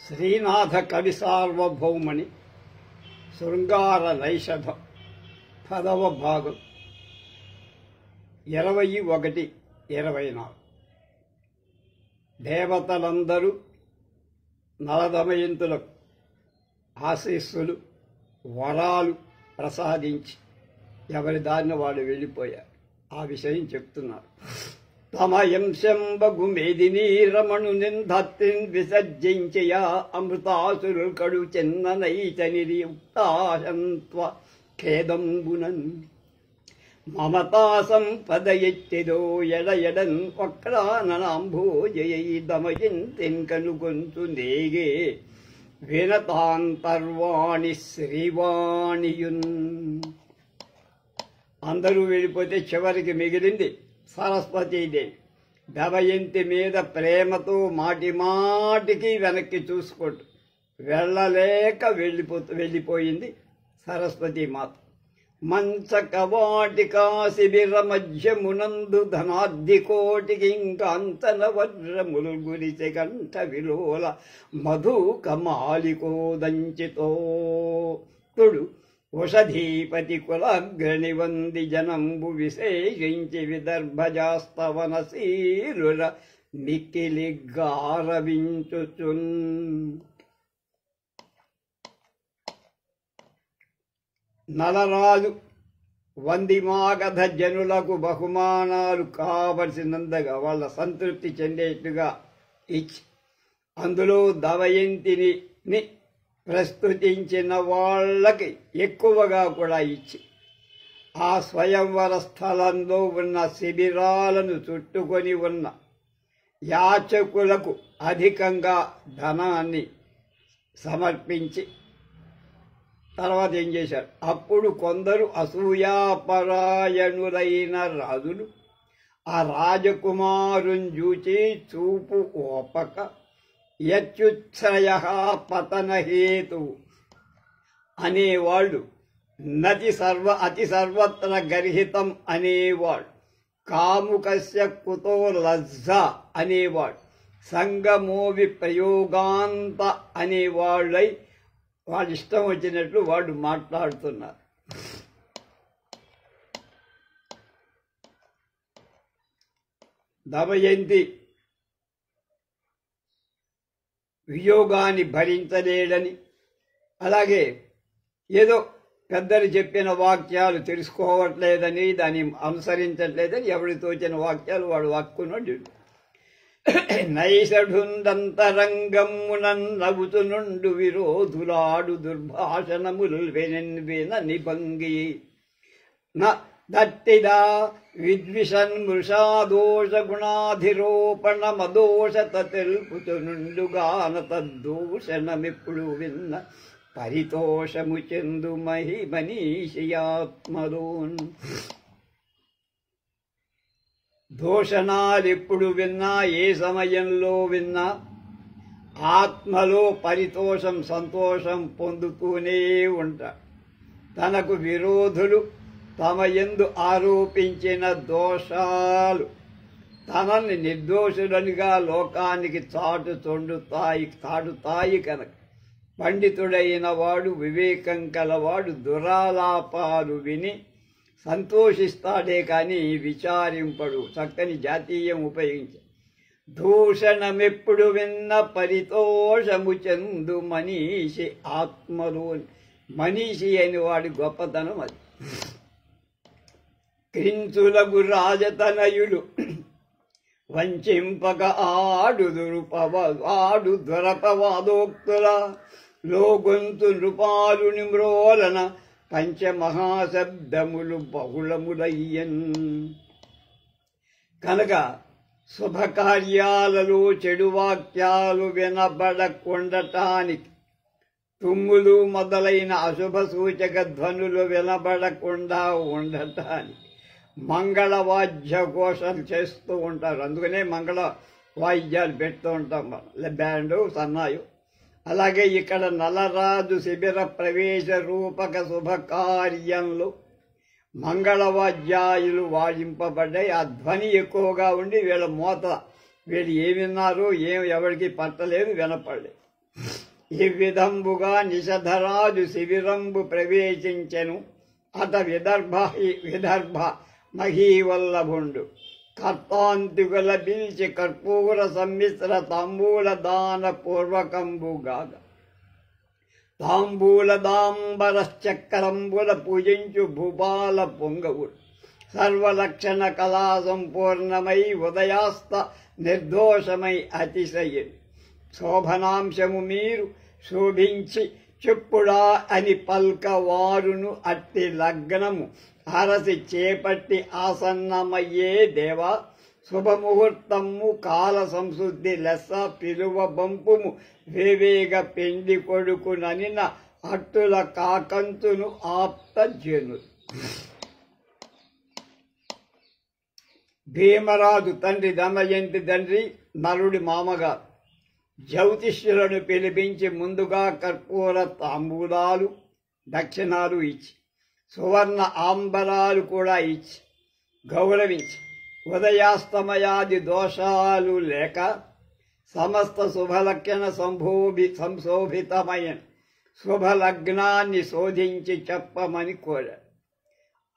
శ్రీనాథ కవి సార్వభౌమణి శృంగార నైషధం 10వ భాగం 21-24 దేవతలందరూ నలదమయంతులకు ఆశీస్సులు వరాలు ప్రసాదించి ఎవరి దారిన వాడు వెళ్ళిపోయారు. ఆ విషయం చెప్తున్నారు. తమయంశంబగు మేదినీ రమణు నింధత్తిన్ విసర్జించయా అమృతాసురు కడు చెన్ననైతనియుక్తాశంత్వ ఖేదంబునన్ మమతా సంపద ఎట్టిదో ఎడయడన్ వక్రాననాంభోజయై దమయంతిన్ కనుగొంతు నేగే వినతాంతర్వాణి శ్రీవాణియున్. అందరూ వెళ్ళిపోతే చివరికి మిగిలింది సరస్వతీదేవి. దమయంతి మీద ప్రేమతో మాటిమాటికి వెనక్కి చూసుకుంటూ వెళ్ళలేక వెళ్ళిపోయింది సరస్వతీ మాత. మంచకవాటికా శిబిర మధ్యమునందు ధనాద్దికోటికి ఇంకాంతన వజ్రములు గురిచె కంఠ విలోల మధుకమాలికోదంచితో తుడు వషధీపతి కులాగ్రణి వంది జనంబు విశేషించి విదర్భజాస్తవన శీరుల మిక్కిలి గారవించుచున్. నలరాజు వందిమాగధ జనులకు బహుమానాలు కావలసినంతగా వాళ్ళ సంతృప్తి చెందేట్టుగా ఇచ్చి అందులో దమయంతిని ప్రస్తుతించిన వాళ్ళకి ఎక్కువగా కూడా ఇచ్చి ఆ స్వయంవర స్థలంలో ఉన్న శిబిరాలను చుట్టుకొని ఉన్న యాచకులకు అధికంగా ధనాన్ని సమర్పించి తర్వాత ఏం చేశారు? అప్పుడు కొందరు అసూయాపరాయణులైన రాజులు ఆ రాజకుమారుని చూచి చూపు ఓపక యచ్యుత్సయ పతనహేతు అనేవాళ్ళు, అతి సర్వత్ర గర్హితం అనేవాడు, కాముకస్య కుతో లజ్జ అనేవాడు, సంగమోవి ప్రయోగాంత అనేవాళ్ళై వాళ్ళు ఇష్టం వచ్చినట్లు వాళ్ళు మాట్లాడుతున్నారు. దమయంతి వియోగాన్ని భరించలేడని, అలాగే ఏదో పెద్దలు చెప్పిన వాక్యాలు తెలుసుకోవట్లేదని, దాన్ని అనుసరించట్లేదని ఎవరి తోచిన వాక్యాలు వాడు వాక్కునుండి నైషఢుందంతరంగమ్మునన్ నవ్వుతునుండు విరోధులాడు దుర్భాషణములు విన నిభంగి దట్టిదా విద్విషన్ మృషాదోష గుణాధిరోపణ మదోష తెలుపుతునుండుగాన తద్దూషణమిప్పుడు విన్న పరితోషము చెందు మనీషయాత్మలోన్. దూషణాలెప్పుడు విన్నా, ఏ సమయంలో విన్నా ఆత్మలో పరితోషం సంతోషం పొందుతూనే ఉంటారు. తనకు విరోధులు తమ యందు ఆరోపించిన దోషాలు తనని నిర్దోషులనిగా లోకానికి చాటుతాయి కనుక పండితుడైన వాడు, వివేకం కలవాడు దురాలాపాలు విని సంతోషిస్తాడే కానీ విచారింపడు. చక్కని జాతీయం ఉపయోగించ దూషణమెప్పుడు విన్న పరితోషము చెందు మనీషి ఆత్మలోని. మనీషి అని వాడి గొప్పతనం అది. క్రించులకు రాజతనయులు వంచింపక ఆడు దొరపవాదోక్తుల లోగొంతు నృపాలుని మ్రోలన పంచమహాశబ్దములు బహుళములయ్యన్. కనుక శుభకార్యాలలో చెడు వాక్యాలు వినబడకుండటానికి, తుమ్ములు మొదలైన అశుభ సూచక ధ్వనులు వినబడకుండా ఉండటానికి మంగళవాద్య ఘోషలు చేస్తూ ఉంటారు. అందుకనే మంగళ వాయిద్యాలు పెడుతూ ఉంటాం మనం, బ్యాండు సన్నాయు. అలాగే ఇక్కడ నలరాజు శిబిర ప్రవేశ రూపక శుభకార్యంలో మంగళవాద్యాలు వాయింపబడ్డాయి. ఆ ధ్వని ఎక్కువగా ఉండి వీళ్ళ మోత వీళ్ళు ఏం విన్నారో ఎవరికి పట్టలేదు, వినపడలేదు. ఈ విధంబుగా నిషధరాజు శిబిరంబు ప్రవేశించెను. అత విదర్భ మహీవల్లభుండు కర్తాంతికుల పిలిచి కర్పూర సమ్మిశ్ర తాంబూల దాన పూర్వకంబుగాగా తాంబూలదాంబరశ్చక్రంబుల పూజించు భూపాల పొంగవుడు సర్వలక్షణ కళా సంపూర్ణమై ఉదయాస్త నిర్దోషమై అతిశయను. శోభనాంశము మీరు శోభించి చెప్పుడా అని పల్కవారును అట్టి లగ్నము అరసి చేపట్టి ఆసన్నమయ్యే దేవా శుభముహూర్తము కాల సంశుద్ధి లెస్స పిలువ బంపుము వేవేగ పెండి కొడుకుననిన అట్టుల కాకంతును ఆప్తజను. భీమరాజు తండ్రి దమయంతి తండ్రి నలుడి మామగారు జ్యోతిష్యులను పిలిపించి ముందుగా కర్పూర తాంబూలాలు దక్షిణాలు ఇచ్చి సువర్ణ ఆంబరాలు కూడా ఇచ్చి గౌరవించి ఉదయాస్తమయాది దోషాలు లేక సమస్త శుభలక్షణ సంశోభితమైన శుభలగ్నాన్ని శోధించి చెప్పమని కోరారు.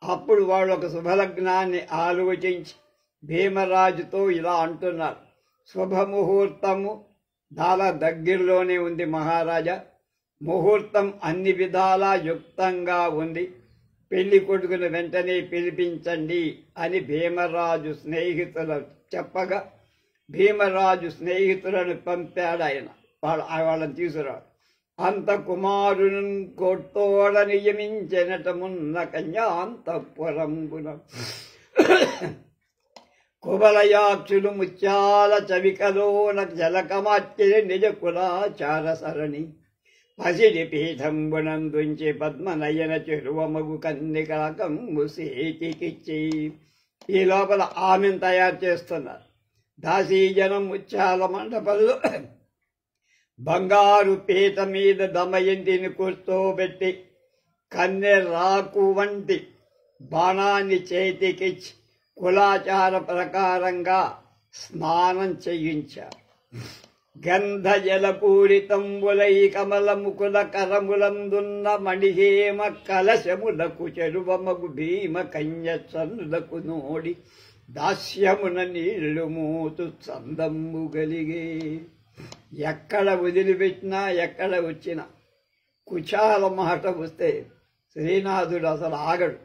అప్పుడు వాళ్ళు ఒక శుభలగ్నాన్ని ఆలోచించి భీమరాజుతో ఇలా అంటున్నారు. శుభముహూర్తము చాలా దగ్గరలోనే ఉంది మహారాజా. ముహూర్తం అన్ని విధాలా యుక్తంగా ఉంది. పెళ్లి కొడుకును వెంటనే పిలిపించండి అని భీమరాజు స్నేహితులు చెప్పగా భీమరాజు స్నేహితులను పంపాడు. ఆయన వాళ్ళని తీసుకురాడు. అంత కుమారుని కొట్టోడ నియమించినటమున్న కన్యాంతఃపురంబున కుబలయాక్షులు ముత్యాల చవికలోన జలకమార్చె నిజ కులాచార సరణి పసిడి పీఠంబునందుంచి పద్మనయన చెరువమగు కన్నికలకంబు సేతికిచ్చి ఈ లోపల ఆమెను తయారు చేస్తున్నారు. దాసీజనం ముత్యాల మండపంలో బంగారు పీట మీద దమయంతిని కూర్చోబెట్టి కన్నె రాకు వంటి బాణాన్ని చేతికిచ్చి కులాచార ప్రకారంగా స్నానం చేయించారు. గంధ జలపూరితంబులై కమల ముకుల కరములందున్న మణిహేమ కలశములకు చెరువమగు భీమ కన్యసన్నులకు నోడి దాస్యమున నీళ్లు మూతు చందమ్ము గలిగే. ఎక్కడ వదిలిపెట్టినా ఎక్కడ వచ్చినా కుచాల మాట వస్తే శ్రీనాథుడు అసలు ఆగడు.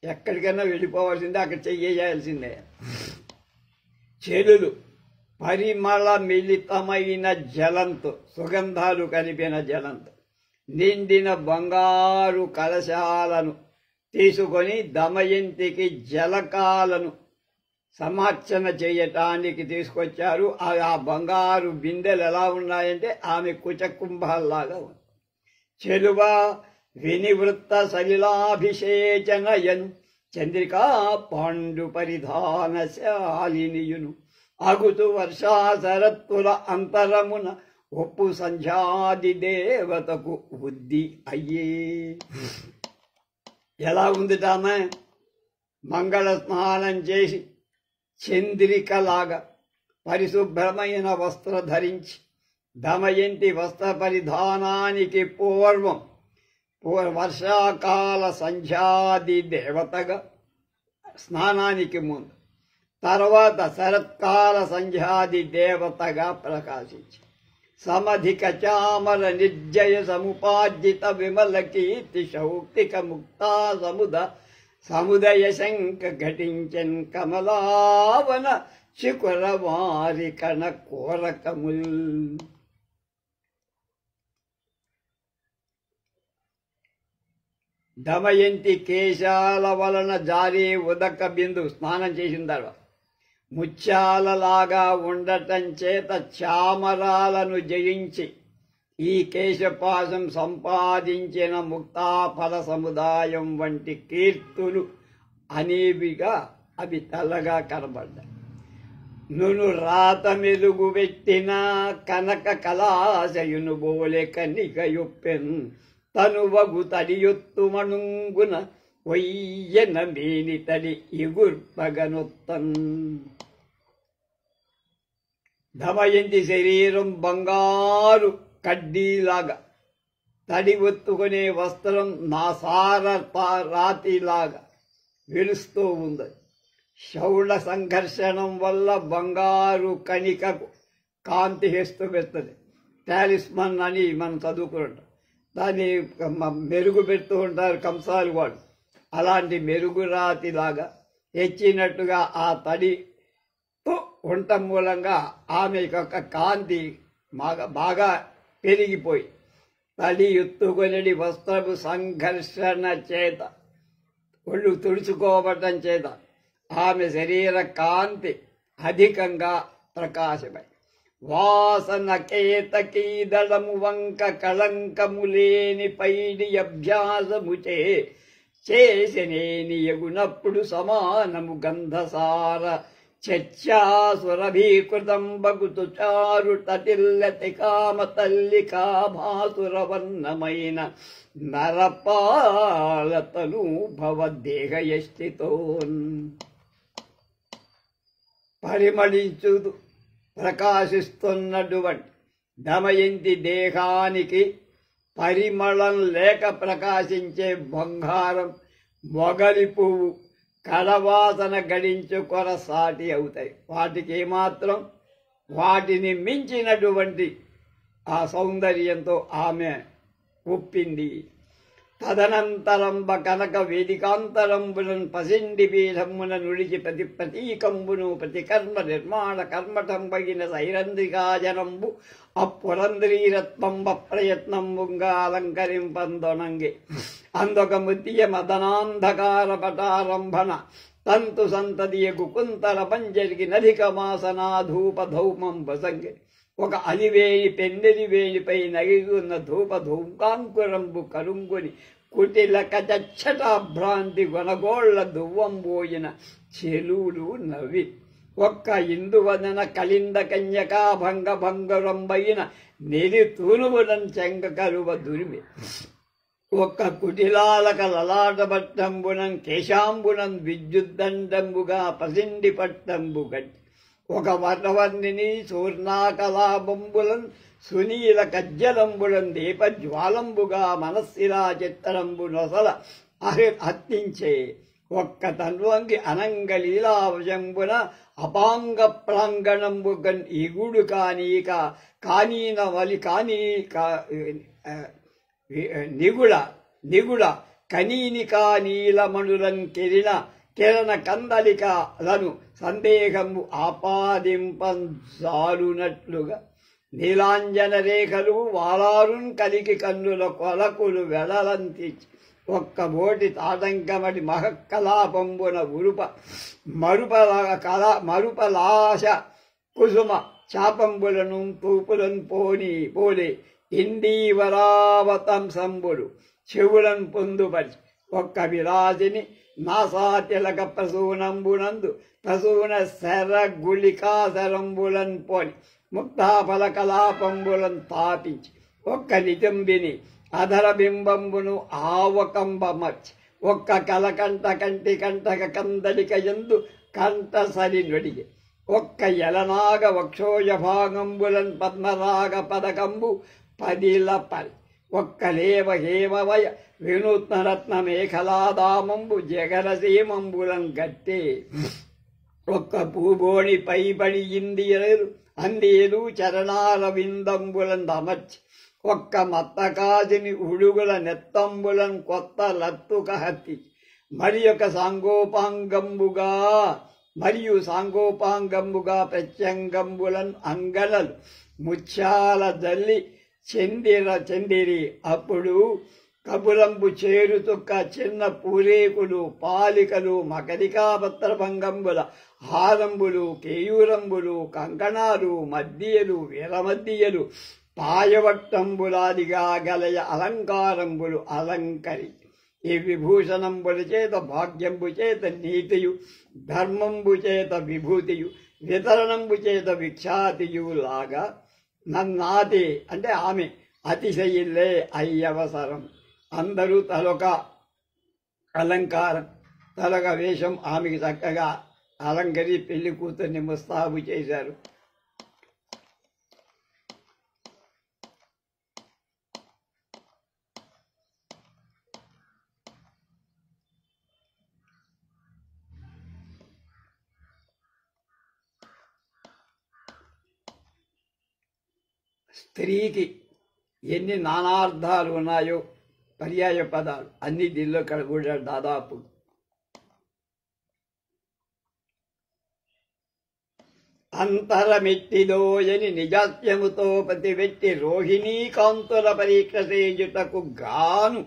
ఎక్కడికైనా వెళ్ళిపోవాల్సిందే, అక్కడ చెయ్యాల్సిందే. చెరులు పరిమళ మిళితమైన జలంతో సుగంధాలు కలిపిన జలంతో నిండిన బంగారు కలశాలను తీసుకొని దమయంతికి జలకాలను సమార్చన చేయటానికి తీసుకొచ్చారు. ఆ బంగారు బిందెలు ఎలా ఉన్నాయంటే ఆమె కుచకుంభాల్లాగా ఉంది. చెలువ వినివృత్త సలిలాభిషేచనయను చంద్రికా పాండు పరిధానశాలినియును అగుతు వర్షా శరత్తుల అంతరమున ఒప్పు సంధ్యాది దేవతకు బుద్ధి అయ్యే. ఎలా ఉంది ఆమె? మంగళ స్నానం చేసి చంద్రికలాగా పరిశుభ్రమైన వస్త్ర ధరించి దమయంతి వస్త్ర పరిధానానికి పూర్వం వర్షాకాల సంధ్యాది దేవతగా స్నానానికి ముందు, తర్వాత శరత్కాల సంధ్యాది దేవతగా ప్రకాశించి సమధిక చామర నిర్జయ సముపార్జిత విమల కీర్తి శౌక్తిక ముక్తా సముదయ శంక ఘటించన్ కమలావన శిఖర వారి కణ కోరకముల్. దమయంతి కేశాల వలన జారే ఉదక బిందు స్నానం చేసిన తర్వాత ముత్యాలలాగా ఉండటం చేత చామరాలను జయించి ఈ కేశపాశం సంపాదించిన ముక్తాఫల సముదాయం వంటి కీర్తులు అనేవిగా అవి తెల్లగా కనబడ్డాయి. నును రాత మెలుగు పెట్టిన కనక కళాశయును బోలె కనికయొప్పెన్ తనువగు తడియొత్తు మణుంగున ఒయ్యన మేని తడి ఇగుర్పగనొత్తన్. దమయంతి శరీరం బంగారు కడ్డీలాగా, తడి ఒత్తుకునే వస్త్రం నా సార రాతిలాగా వెలుస్తూ ఉంది. శౌళ సంఘర్షణం వల్ల బంగారు కణికకు కాంతి వేస్తుంది. టాలిస్మన్ అని మనం చదువుకుంటాం. దాన్ని మెరుగు పెడుతూ ఉంటారు కంసాలు వాళ్ళు. అలాంటి మెరుగురాతిలాగా హెచ్చినట్టుగా ఆ తడితో ఉండటం మూలంగా ఆమె యొక్క కాంతి బాగా పెరిగిపోయి, తడి ఎత్తుకొనడి వస్త్రపు సంఘర్షణ చేత, ఒళ్ళు తుడుచుకోవటం చేత ఆమె శరీర కాంతి అధికంగా ప్రకాశమై, వాసన కేతకీదళము వంక కళంకము లేని పైడి అభ్యాసముచే చేసినేని ఎగునప్పుడు సమానము గంధసార చర్చాసురభీకృతం బగుతు చారు తటిల్లతి కామ తల్లికా భాసురవర్ణమైన నరపాలతను భవదేహయష్టితోన్. పరిమళించుదు ప్రకాశిస్తున్నటువంటి దమయంతి దేహానికి పరిమళం లేక ప్రకాశించే బంగారం, మొగలి పువ్వు, కళవాసన గడించు కొరసాటి అవుతాయి. వాటికి ఏమాత్రం వాటిని మించినటువంటి ఆ సౌందర్యంతో ఆమె ఒప్పింది. తదనంతరంబ కనక వేదికాంతరంబులను పసిండి పీఠమున నుడిచి ప్రతి ప్రతీకంబును ప్రతి కర్మ నిర్మాణ కర్మటంబగిన సైరంధ్రికాజనంబు అప్పురంధ్రీరత్వంబ ప్రయత్నంబుగా అలంకరింపందొనంగి అందొక ముత్య మదనాంధకార పటారంభన తంతు సంతతియకు కుంతల పంజరికి నధిక మాసనాధూప ధౌమం బసంగి ఒక అలివేణి పెండెలి వేణిపై నగిగున్న ధూప ధూంకాంకురంబు కరుంగుని కుటిల కచచ్చటాభ్రాంతి గొనగోళ్ల దువ్వంబోయిన చెలువులు నవ్వి ఒక్క ఇందువదన కలింద కన్యకాభంగ భంగరంబైన నెలి తూనువునం చెంగ కరువ దురిమి ఒక్క కుటిలాలక లలాటపట్టంబునం కేశాంబునం విద్యుద్దండంబుగా పసిండి పట్టంబు గట్టి ఒక వర్ణవర్ణిని సూర్ణాకలాబంబులం సునీల కజ్జలంబులం దీపజ్వాలంబుగా మనస్సిరా చిత్తరంబు నొసల హత్తించే ఒక్క తన్వంగి అనంగలీలావశంబున అపాంగ ప్రాంగణంబు ఇగుడు కానీన వలి కానీ నిగుడ కనీనికా నీలమణులం కిరణ కందలికలను సందేహము ఆపాదింపజాలునట్లుగా నీలాంజన రేఖలు వాలారున్ కలికి కన్నుల కొలకులు వెడలంతి ఒక్క మోటి తాటంకమడి మహక్కలాపంబున మరుపలాశ కుసుమ చాపంబులను తూపులను పోలే ఇందీవరావతంసంబుడు చెవులను పొందుపరిచి ఒక్క విరాజిని నాసాతిలక ప్రసూనంబునందు ప్రసూన శర గుళికాశరంబులన్ పోని ముక్తాఫల కలాపంబులను తాపించి ఒక్క నిజంబిని అధర బింబంబును ఆవకంబమర్చి ఒక్క కలకంట కంటి కంటక కందలిక ఎందు కంఠసరి నొడిగి ఒక్క యలనాగ వక్షోజభాగంబులన్ పద్మరాగ పదకంబు పదిల పరి ఒక్క లేవ హేమవయ వినూత్నరత్న మేఖలాదామంబు జగరసీమంబులం గట్టే ఒక్క పూబోణి పైబడి అందేలు చరణాల విందంబులం అమర్చి ఒక్క మత్తకాజిని ఉడుగుల నెత్తంబులం కొత్త లత్తుక హత్తి మరియు సాంగోపాంగంబుగా ప్రత్యంగంబులన్ అంగళలు ముత్యాల జల్లి చెందిరి అప్పుడు కపులంబు చేరుతుక్క చిన్న పూరేకులు పాలికలు మకరికాపత్రభంగంబుల హారంబులు కేయూరంబులు కంకణాలు మధ్యలు వీరమధ్యలు పాయవట్టంబులాదిగా గలయ అలంకారంబులు అలంకరి ఈ విభూషణంబుల చేత భాగ్యంబు చేత నీతియు ధర్మంబు చేత విభూతియు వితరణంబు చేత విఖ్యాతియు లాగా నన్నాతి అంటే ఆమె అతిశయిల్లే అయ్యవసరం. అందరూ తలొక అలంకారం, తలొక వేషం ఆమెకి చక్కగా అలంకరి పెళ్లి కూతుర్ని ముస్తాబు చేశారు. స్త్రీకి ఎన్ని నానార్థాలు ఉన్నాయో పర్యాయ పదాలు అన్ని దీనిలో కూడా దాదాపు. అంతరమెట్టిదోయని నిజాత్యముతో ప్రతివెట్టి రోహిణీ కాంతుల పరీక్ష చేయుటకు గాను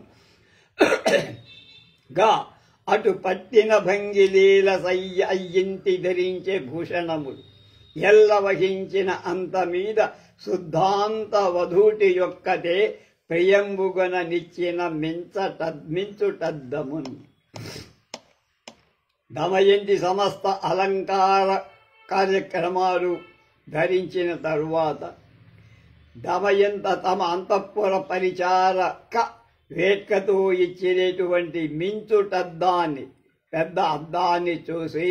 గా అటు పట్టిన భంగిలీల సయ్య అయ్యింటి ధరించే భూషణములు ఎల్ల వహించిన అంత మీద శుద్ధాంత వధూటి యొక్కటే ప్రియంబుగన నిచ్చిన మించుటద్దమున్. దమయంతి సమస్త అలంకార కార్యక్రమాలు ధరించిన తరువాత దమయంత తమ అంతఃపుర పరిచారక వేట్కతో ఇచ్చినటువంటి మించుటద్దాన్ని పెద్ద అద్దాన్ని చూసి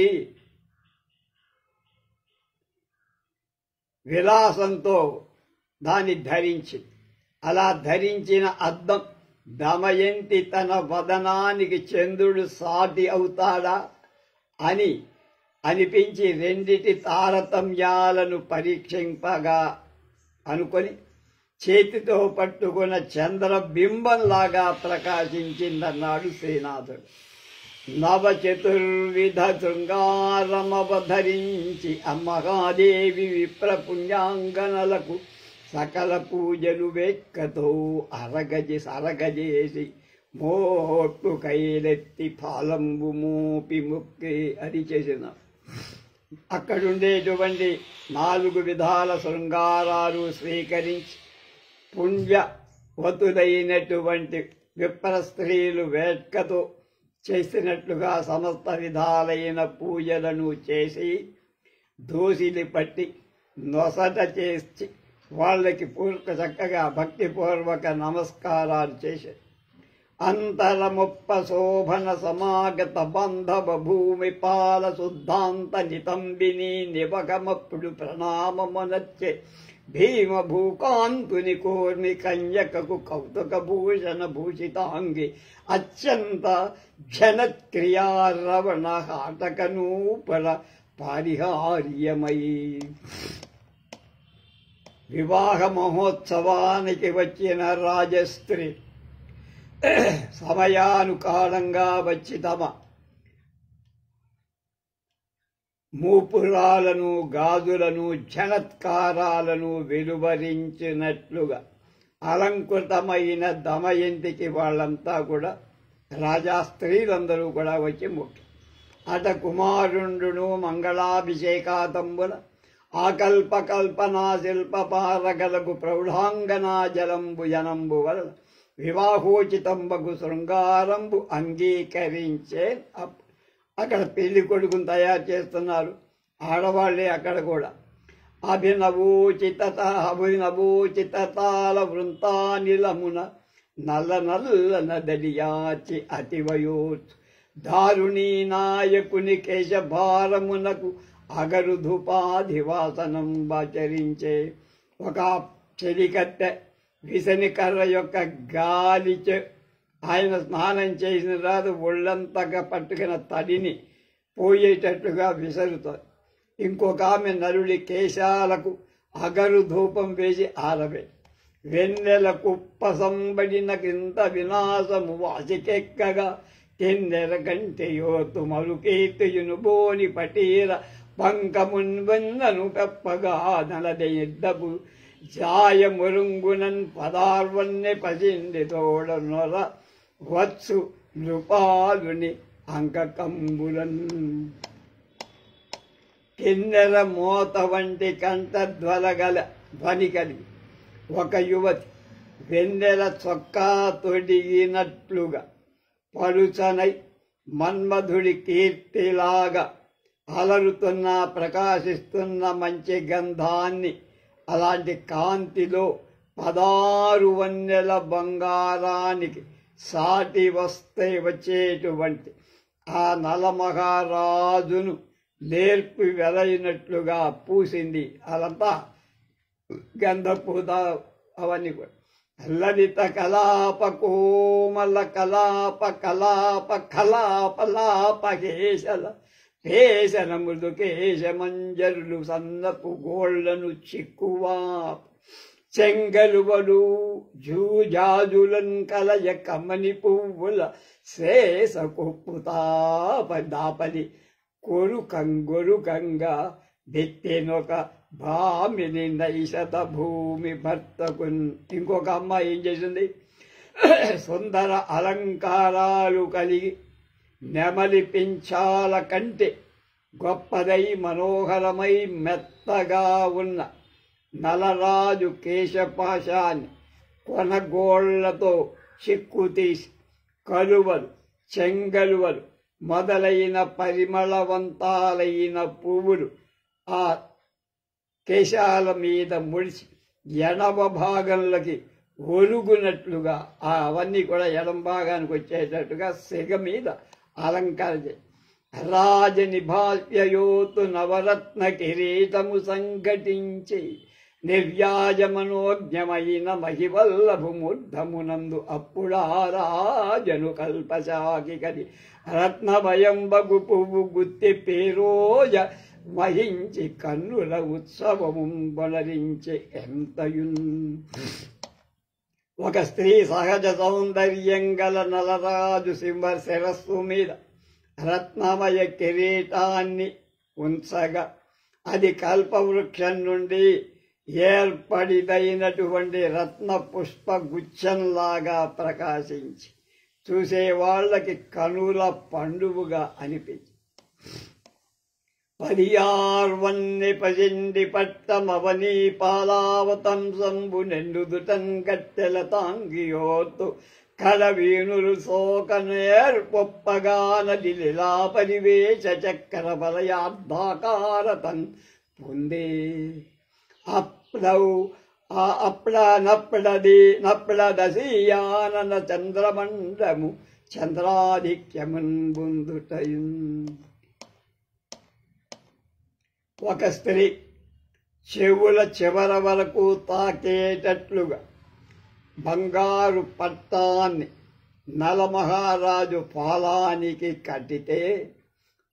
విలాసంతో దాన్ని ధరించి, అలా ధరించిన అద్దం దమయంతి తన వదనానికి చంద్రుడు సాటి అవుతాడా అని అనిపించి రెండిటి తారతమ్యాలను పరీక్షింపగా అనుకొని చేతితో పట్టుకున్న చంద్రబింబంలాగా ప్రకాశించిందన్నాడు శ్రీనాథుడు. నవచతుర్విధ శృంగారమవధరించి అమ్మహాదేవి విప్ర పుణ్యాంగనలకు సకల పూజలు వెక్కతో అరగజేసి మోట్టు కైలెత్తి ఫాలంబు మోపి ముక్కి అది చేసిన. అక్కడుండేటువంటి 4 విధాల శృంగారాలు స్వీకరించి పుణ్యవతులైనటువంటి విప్ర స్త్రీలు వేట్కతో చేసినట్లుగా సమస్త విధాలైన పూజలను చేసి దోసిలి పట్టి నొసట చేసి వాళ్ళకి చక్కగా భక్తిపూర్వక నమస్కారాలు చేశారు. అంతరముప్ప శోభన సమాగత బంధవ భూమి పాల శుద్ధాంత నితంబిని నివగమప్పుడు ప్రణామమునచ్చే భీమ భూకాంతుని కోర్మి కన్యకకు కౌతుక భూషణ భూషితాంగి అత్యంత జనక్రియా రవణ హాటక నూపర పారిహార్యమై వివాహ మహోత్సవానికి వచ్చిన రాజస్త్రీ సమయానుకాలంగా వచ్చి తమ మూపురాలను గాజులను ఝనత్కారాలను వెలువరించినట్లుగా అలంకృతమైన దమయంతికి వాళ్ళంతా కూడా రాజా స్త్రీలందరూ కూడా వచ్చి ముఖ్యం. అట కుమారుండును మంగళాభిషేకాతంబుల ఆకల్పకల్పనా శిల్ప పారగలకు ప్రౌఢాంగనా జలంబు జనంబు వలన వివాహోచితంబగు శృంగారంబు అంగీకరించే. అక్కడ పెళ్లి కొడుకును తయారు చేస్తున్నారు ఆడవాళ్లే అక్కడ కూడా. అభినవోచితాల వృంతానిలమున నల్ల నల్లన దడియాచి అతివయోత్ దారుణీ నాయకుని కేశభారమునకు అగరుధుపాధివాసనం ఆచరించే. ఒక చెలికత్తె విసని కర్ర యొక్క గాలిచే ఆయన స్నానం చేసిన తర్వాత ఒళ్ళంతగా పట్టుకున్న తడిని పోయేటట్లుగా విసరుతారు. ఇంకొక ఆమె నరుడి కేశాలకు అగరు ధూపం వేసి ఆరవే. వెన్నెల కుప్పసంబడిన కింద వినాశము వాసికెక్కగా కిన్నెర కంటెయోతు మరుకేతుయును బోని పటీర పంకమున్వన్నను పెప్పగా నలదెద్దపు జాయమురుంగునన్ పదార్వన్నె పసింది తోడనొర వత్సు నృపాలుని అంకకంబులన్. కిన్నెర మోత వంటి కంఠధ్వలగల ధ్వని కలిగి ఒక యువతి వెన్నెల చొక్కా తొడిగినట్లుగా పలుచనై మన్మధుడి కీర్తిలాగా అలరుతున్న ప్రకాశిస్తున్న మంచి గంధాన్ని అలాంటి కాంతిలో 16 వన్నెల బంగారానికి సాటి వస్తే వచ్చేటువంటి ఆ నలమహారాజును నేర్పి వెలైనట్లుగా పూసింది. అదంతా గంధపూత అవన్నీ కూడా. లలిత కలాప కోమల కలాప కలాప కలాపలాప కేశల కేశన మృదు కేశ మంజరులు సన్నపు గోళ్లను చిక్కువా చెంగలువలు జూజాజులన్ కలయ కమ్మని పువ్వుల శ్రేసకొప్పుతాపదాపలి కొరుకంగొరుకంగా బెత్తెనొక భామిని నైషత భూమి భర్తకున్. ఇంకొక అమ్మాయి ఏం చేసింది? సుందర అలంకారాలు కలిగి నెమలి పింఛాల కంటే గొప్పదై మనోహరమై మెత్తగా ఉన్న నలరాజు కేశపాశాన్ని కొనగోళ్లతో చిక్కుతీసి కలువలు చెంగలువలు మొదలైన పరిమళవంతాలైన పువ్వులు ఆ కేశాల మీద ముడిచి ఎడమ భాగంలోకి ఒరుగునట్లుగా అవన్నీ కూడా ఎడమ భాగానికి వచ్చేటట్టుగా సిగ మీద అలంకరణ రాజనిభాస్యయోతు నవరత్న కిరీటము సంఘటించి నిర్వ్యాజమనోజ్ఞమైన మహివల్లభుమూర్ధమునందు అప్పుడారాజను కల్పశాకి కది రత్నమయంబగు పువ్వు గుత్తి పేరోజ మహించి కన్నుల ఉత్సవము బొనరించి ఎంతయున్. ఒక స్త్రీ సహజ సౌందర్యం గల నలరాజు సింహ శిరస్సు మీద రత్నమయ కిరీటాన్ని ఉంచగా అది కల్పవృక్షం నుండి ఏర్పడిదైనటువంటి రత్న పుష్ప గుచ్చంలాగా ప్రకాశించి చూసే వాళ్ళకి కనుల పండువుగా అనిపించి పదియార్వన్ని పజిండి పట్టమవనీ పాలావతంసంబు నెండుదుటన్ గట్టెల తాంగియోత్తు కడవీణులు శోకనేర్పొప్పగానలిలా పరివేశ చక్ర బలయార్ధాకారతన్ పొందే నప్డదీయానన చంద్రమండము చంద్రాధిక్యమున్ బుందుటయున్. ఒక స్త్రీ చెవుల చివర వరకు తాకేటట్లుగా బంగారు పట్టాన్ని నలమహారాజు పాలానికి కట్టితే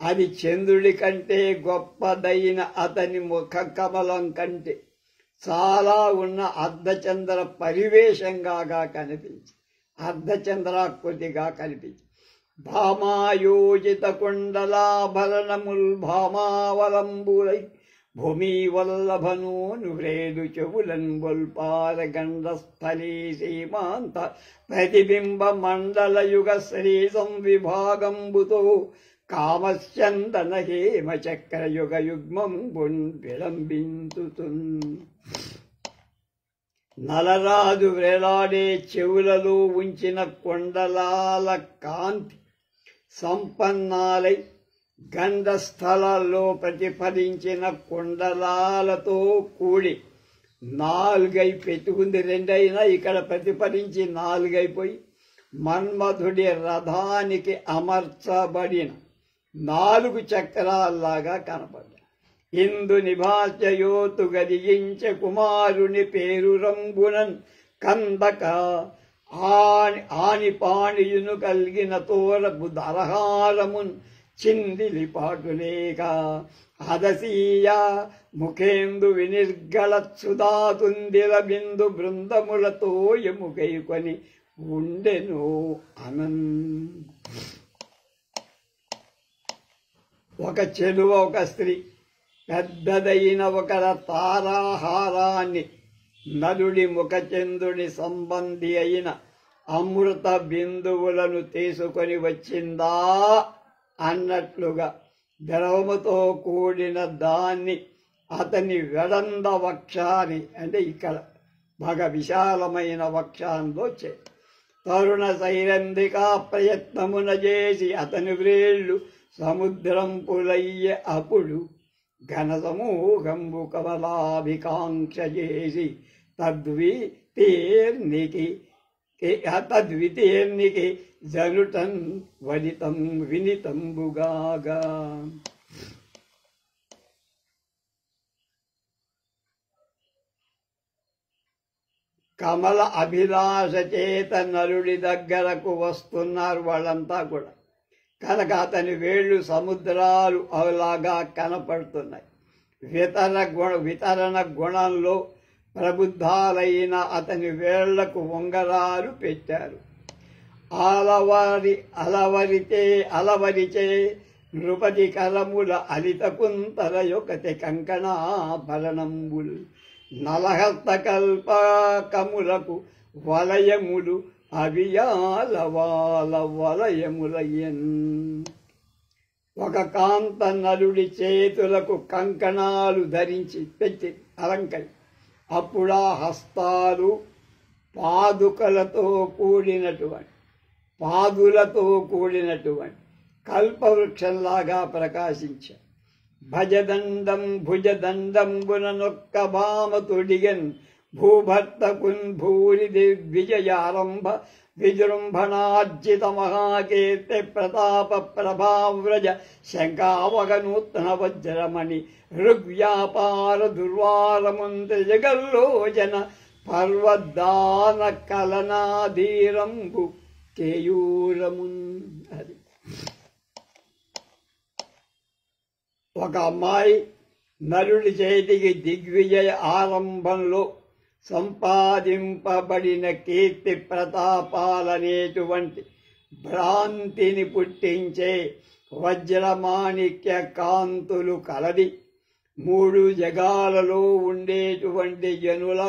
అది చంద్రుడి కంటే గొప్పదైన అతని ముఖ కమలం కంటే చాలా ఉన్న అర్ధచంద్ర పరివేశంగా కనిపించి అర్ధచంద్రాకృతిగా కనిపించి భామాయోజిత కుండలాభరణముల్ భామావలంబులై భూమి వల్లభనోను వ్రేలు చెవులన్ బొల్పార గండస్థలీ సీమాంత ప్రతిబింబ మండల యుగ శ్రీ సంవిభాగంబుతో కామస్యందన హేమ చక్ర యుగ యుగ్మం విళంబింతుతున్. నలరాజు వేలాడే చెవులలో ఉంచిన కొండలాల కాంతి సంపన్నాలై గండస్థలాల్లో ప్రతిఫలించిన కొండలాలతో కూడి నాలుగై పెట్టుకుంది. రెండైనా ఇక్కడ ప్రతిఫలించి నాలుగైపోయి మన్మధుడి రథానికి అమర్చబడిన 4 చక్రాల్లాగా కనపడ్డాయి. ఇందు నిభాస్యయోతు గదిగించే కుమారుని పేరు రంగునన్ కందక ఆని పాణియును కలిగిన తోరపు దరహారమున్ చిందిలి పాటులేక అదసీయ ముఖేందు వినిర్గళత్సుదాతుందిల బిందు బృందములతో ఎముకైకొని ఉండెను అనన్. ఒక చెలువ ఒక స్త్రీ పెద్దదైన ఒక తారాహారాన్ని నలుడి ముఖచంద్రుని సంబంధి అయిన అమృత బిందువులను తీసుకొని వచ్చిందా అన్నట్లుగా ద్రవముతో కూడిన దాన్ని అతని వెడంద వక్షాన్ని అంటే ఇక్కడ బాగా విశాలమైన వక్షాంలో తరుణ సైరంధికా ప్రయత్నమున చేసి అతని వ్రేళ్లు సముద్రం పులయ్య అప్పుడు ఘన సమూహంబు కమలాభికాంక్ష చేసి తద్వితేర్నికి జనుటన్ వనితం వినితంబుగాగా. కమల అభిలాష చేత నలుడి దగ్గరకు వస్తున్నారు వాళ్ళంతా కూడా. కనుక అతని వేళ్లు సముద్రాలు అలాగా కనపడుతున్నాయి. వితరణ గుణంలో ప్రబుద్ధాలైన అతని వేళ్లకు ఉంగరాలు పెట్టారు. అలవరిచే నృపతి కరముల అలిత కుంతల యొకటి కంకణాభరణంబులు నలహస్త కల్పకములకు వలయములు అవియాలవాల వలయములయ్యన్. ఒక కాంత నలుడి చేతులకు కంకణాలు ధరించి పెట్టి అలంకరి. అప్పుడా హస్తాలు పాదులతో కూడినటువంటి కల్పవృక్షంలాగా ప్రకాశించారు. భజదండం భుజదండంబుననొక్క భామ తొడిగన్ భూభర్తకున్ భూరి దిగ్విజయారంభ విజృంభణార్జిత మహాకీర్తి ప్రతాప ప్రభావ్రజ శంకావగనూత్న వజ్రమణి ఋగ్వ్యాపార దుర్వారముంత్ర జగల్లోచన పర్వదాన కలనాధీరంబు కేయూరమున్. అది ఒక అమ్మాయి నలుడి చేతికి దిగ్విజయ ఆరంభంలో సంపాదింపబడిన కీర్తి ప్రతాపాలనేటువంటి భ్రాంతిని పుట్టించే వజ్రమాణిక్య కాంతులు కలది. మూడు జగాలలో ఉండేటువంటి జనుల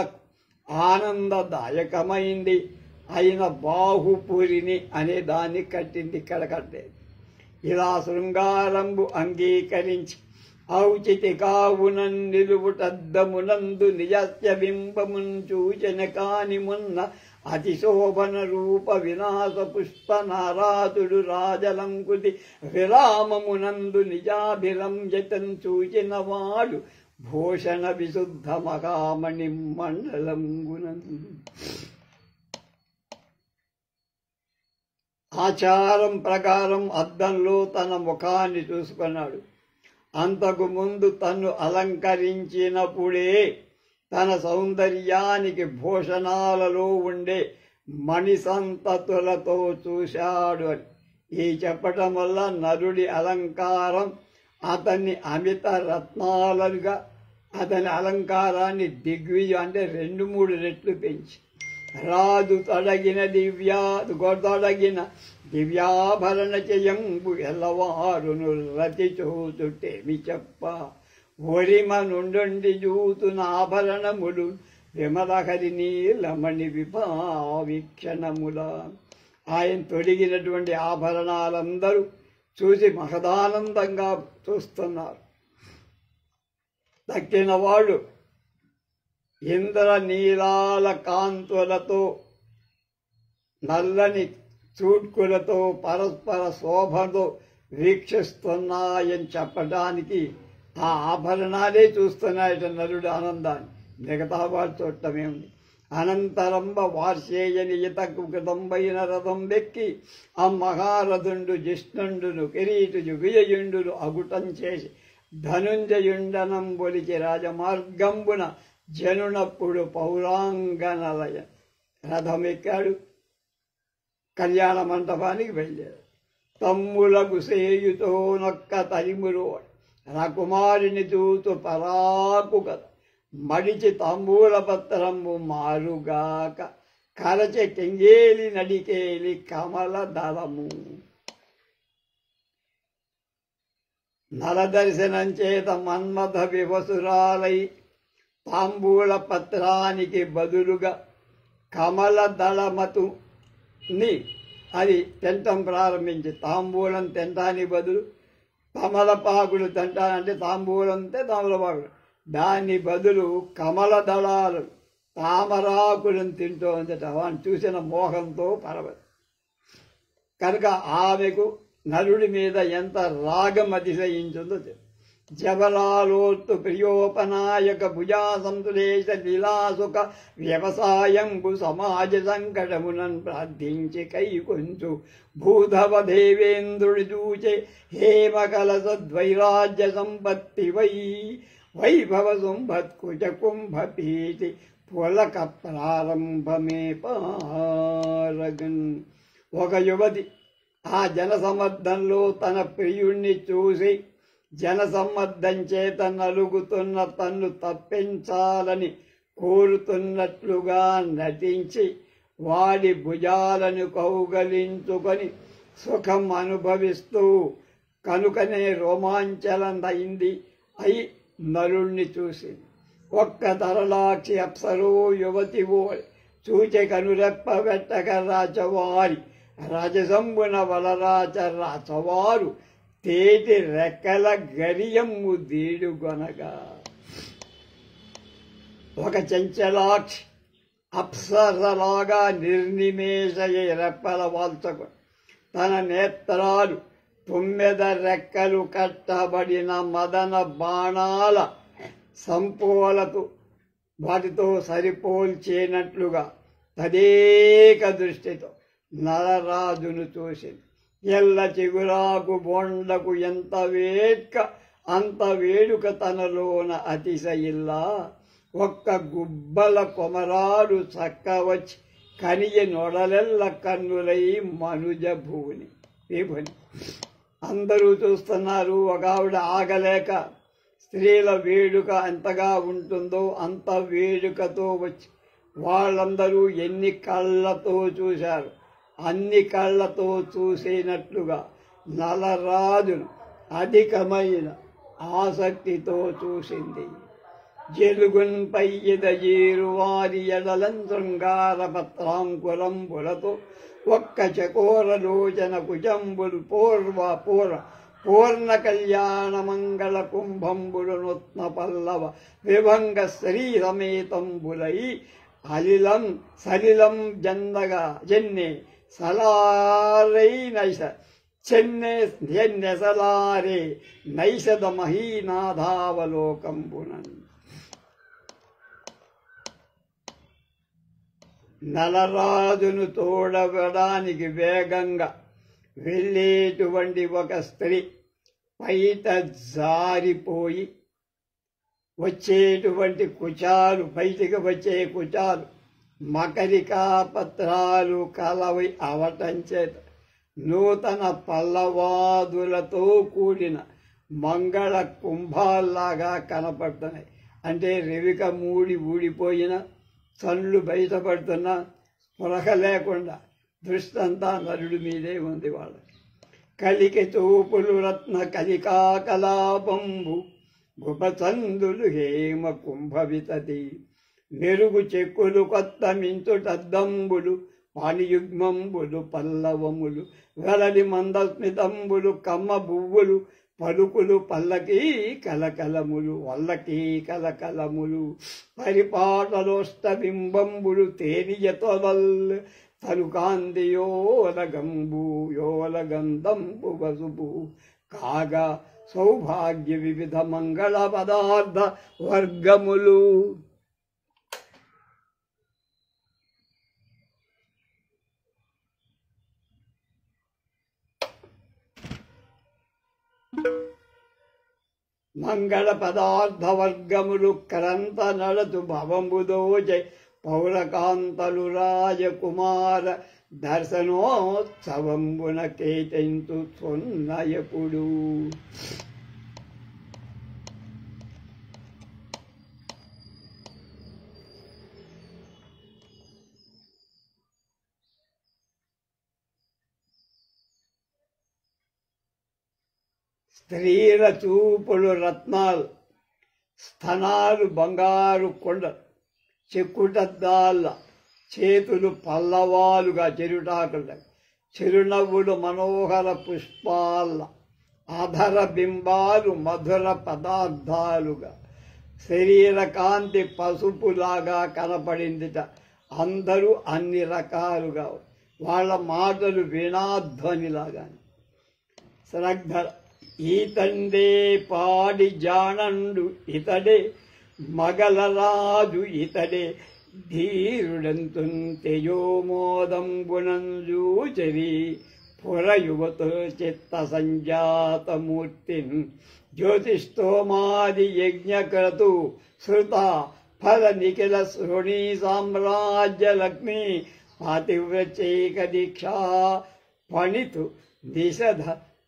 ఆనందదాయకమైంది అయిన బాహుపురిని అనే దాన్ని కట్టింది ఇక్కడ కట్టేది. ఇలా శృంగారంబు అంగీకరించి ఔచితి కావునన్ నిలువుటద్దమునందు నిజస్య బింబమున్ చూచన కాని మున్న అతిశోభన రూప వినాశ పుష్ప నారాతుడు రాజలంకుతి విరామమునందు నిజాభిరంజతం చూచిన వాడు భూషణ విశుద్ధ మహామణి మండలంగునందు. ఆచారం ప్రకారం అద్దంలో తన ముఖాన్ని చూసుకున్నాడు. అంతకు ముందు తన్ను అలంకరించినప్పుడే తన సౌందర్యానికి భూషణాలలో ఉండే మణిసంతతులతో చూశాడు అని ఈ చెప్పటం వల్ల నరుడి అలంకారం అతన్ని అమిత రత్నాలుగా అతని అలంకారాన్ని దిగ్విజయం అంటే 2-3 రెట్లు పెంచి రాదు తొడగిన దివ్యాభరణ చెయంబు ఎల్లవారును రతి చూచుటేమి చెప్ప ఒరిమ నుండి జూతున ఆభరణములు విమలహరి నీలమణి విభావీక్షణముల. ఆయన తొడిగినటువంటి ఆభరణాలందరూ చూసి మహదానందంగా చూస్తున్నారు. దక్కిన వాళ్ళు ఇంద్ర నీలాల కాంతులతో నల్లని చూట్కులతో పరస్పర శోభతో వీక్షిస్తున్నాయని చెప్పడానికి ఆ ఆభరణాలే చూస్తున్నాయట నరుడు ఆనందాన్ని. మిగతా వాడు చూడటమే ఉంది. అనంతరంబ వార్షేయ నియతకు కృతంబైన రథం వెక్కి ఆ మహారథుండు జిష్ణుండును కిరీటుజు విజయుండును అగుటం చేసి ధనుంజయుండనం బొలిచి రాజమార్గంబున జనునప్పుడు పౌరాంగనలయ రథమెక్కాడు. కళ్యాణ మంటపానికి వెళ్ళాడు. తమ్ములకు సేయుతో నొక్క తరిమురు రకుమారిని చూతు పరాకు కథ మడిచి తాంబూల పత్రము మారుగాక కరచె కెంగేలి నడికేలి కమల దళము. నరదర్శనం చేత మన్మథ వివసురాలై తాంబూల పత్రానికి బదులుగా కమల దళమతుని అది తింటం ప్రారంభించి తాంబూలం తింటానికి బదులు తమలపాకులు తింటానంటే తాంబూలంతే తమలపాకులు దాని బదులు కమల దళాలు తామరాకులను తింటూ ఉందట. వాడిని చూసిన మోహంతో పరవదు. కనుక ఆమెకు నరుడి మీద ఎంత రాగం అతిశయించుందో జబలాలోత్తు ప్రియోపనాయక భుజా సంతులేశ లీలాసుక వ్యవసాయంబు సమాజ సంకటమునన్ ప్రార్థించి కై కొంచు భూధవ దేవేంద్రుడి చూచే హేమ కలసద్వైరాజ్య సంపత్తి వైభవ శుంభత్కుచ కుంభపీతి పులక ప్రారంభమే పారగన్. ఒక యువతి ఆ జనసమర్థంలో తన ప్రియుణ్ణి చూసి జనసమ్మద్ధం చేత నలుగుతున్న తన్ను తప్పించాలని కోరుతున్నట్లుగా నటించి వాడి భుజాలను కౌగలించుకొని సుఖం అనుభవిస్తూ కనుకనే రోమాంచనమైంది అయి నలుణ్ణి చూసింది. ఒక్క తరలాక్షి అప్సరో యువతివో చూచె కనురెప్ప వెట్టక రాచవారి రాజసంబున వలరాచ రాచవారు తేటి రెక్కల గరియమ్ము దీడుగొనగా. ఒక చెంచలాక్షి అప్సరలాగా నిర్నిమేషయ్యే రెప్పల వాల్చకు తన నేత్రాలు తుమ్మెద రెక్కలు కట్టబడిన మదన బాణాల సంపోలతో వాటితో సరిపోల్చేనట్లుగా తదేక దృష్టితో నలరాజును చూసింది. ఎల్ల చిగురాకు బొండకు ఎంత వేట్క అంత వేడుక తనలోన అతిశయిల్లా. ఒక్క గుబ్బల కొమరాలు చక్కవచ్చి కనియ నొడలెల్ల కన్నులై మనుజ విభుని. అందరూ చూస్తున్నారు. ఒక ఆవిడ ఆగలేక స్త్రీల వేడుక ఎంతగా ఉంటుందో అంత వేడుకతో వచ్చి వాళ్ళందరూ ఎన్ని కళ్ళతో చూశారు. అన్ని కళ్ళతో చూసేనట్లుగా నలరాజును అధికమైన ఆసక్తితో చూసింది. జలుగున్పై ఎదజీరు వారి ఎడలం శృంగార పత్రాంకులంబులతో ఒక్క చకోరలోచన కుజంబులు పూర్ణ కళ్యాణ మంగళ కుంభంబులు నూత్న పల్లవ విభంగ శ్రీ సమేతంబులై అలిలం సలిలం జందగా జన్నే సలారై నైష చెన్నెసలారే నైషద మహీనాథావలోకంబునన్. నలరాజును తోడవడానికి వేగంగా వెళ్ళేటువంటి ఒక స్త్రీ పైట జారిపోయి వచ్చేటువంటి కుచాలు, బయటికి వచ్చే కుచాలు మకరికా పత్రాలు కలవి అవటం చేత నూతన పల్లవాదులతో కూడిన మంగళ కుంభాల్లాగా కనపడుతున్నాయి. అంటే రివిక ఊడిపోయిన చల్లు బయటపడుతున్నా స్పృహ లేకుండా దృష్టంతా నరుడి మీదే ఉంది వాళ్ళకి. కలికి చూపులు రత్న కలికా కలాపంబు గుపచందులు హేమ కుంభవితతి మెరుగు చెక్కులు కొత్త మించుటద్దంబులు పాణియుగ్మంబులు పల్లవములు వెలడి మందస్మితంబులు కమ్మ బువ్వులు పలుకులు పల్లకి కలకలములు వల్లకి కలకలములు పరిపాటలోష్ట బింబంబులు తేనియతొవల్ తరుకాంది యోలగంధంబు వసుపు కాగా సౌభాగ్య వివిధ మంగళ పదార్థ వర్గములు. మంగళ పదార్థ వర్గములు క్రంత నడతు భవంబుదోజై పౌరకాంతలు రాజకుమార దర్శనోత్సవంబున కేతింతు సొన్నయపుడు. స్త్రీల చూపులు రత్నాలు, స్తనాలు బంగారు కొండ, చెక్కుటద్దాళ్ళ, చేతులు పల్లవాలుగా చెరుటాకుల, చిరునవ్వులు మనోహర పుష్పాల, అధర బింబాలు మధుర పదార్థాలుగా, శరీర కాంతి పసుపులాగా కనపడిందిట. అందరూ అన్ని రకాలుగా, వాళ్ళ మాటలు వీణాధ్వనిలాగా. శ్రద్ధ ఈతండే పాడి జానండు ఇతడే మగలరాజు ఇతడే ధీరుడంతున్ తేజోమోదంబునంజూచరి పురయువతో చిత్త సంజాతమూర్తిన్ జ్యోతిష్టోమాది యజ్ఞక్రతు శృత ఫల నిఖిల శృణీ సామ్రాజ్య లక్ష్మి పాతివ్రచైక దీక్షా పణితు నిషధ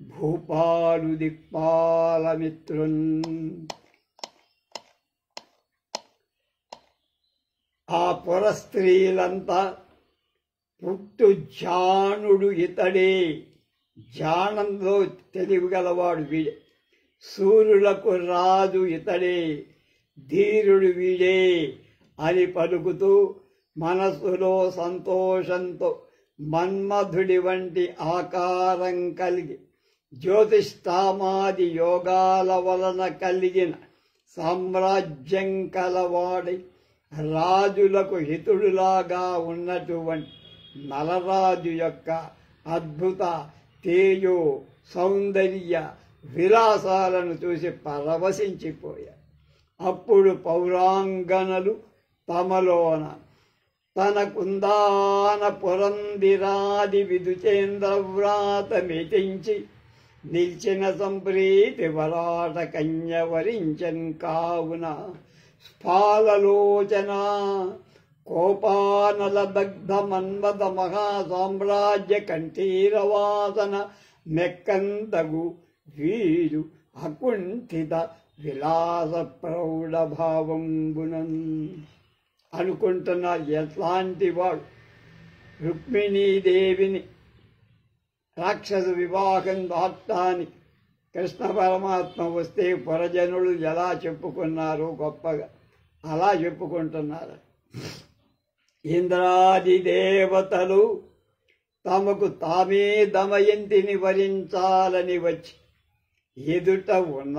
భూపాలు దిక్పాలమిత్రున్. ఆ పురస్త్రీలంతా పుట్టు జానుడు ఇతడే, జానంలో తెలివిగలవాడు వీడే, సూర్యులకు రాజు ఇతడే, ధీరుడు వీడే అని పలుకుతూ మనస్సులో సంతోషంతో మన్మధుడి వంటి ఆకారం కలిగి జ్యోతిష్ఠామాది యోగాల వలన కలిగిన సామ్రాజ్యం కలవాడై రాజులకు హితుడులాగా ఉన్నటువంటి నలరాజు యొక్క అద్భుత తేజో సౌందర్య విలాసాలను చూసి పరవశించిపోయారు. అప్పుడు పౌరాంగనలు తమలోన తన కుందాన పురందిరాది విదుచేంద్రవ్రాత మెతించి నిల్చిన సంప్రీతి వరాట కన్య వరించన్ కావున స్ఫాలలోచన కోపానల దగ్ధ మన్మద మహాసామ్రాజ్య కంఠీరవాసన మెక్కంతగు వీరు అకుంఠిత విలాస ప్రౌఢభావంబునన్ అనుకుంటున్నారు. ఎట్లాంటి వాడు రుక్మిణీదేవిని రాక్షస వివాహం దాటానికి కృష్ణ పరమాత్మ వస్తే పురజనులు ఎలా చెప్పుకున్నారు గొప్పగా, అలా చెప్పుకుంటున్నారు. ఇంద్రాది దేవతలు తమకు తామే దమయంతిని వరించాలని వచ్చి ఎదుట ఉన్న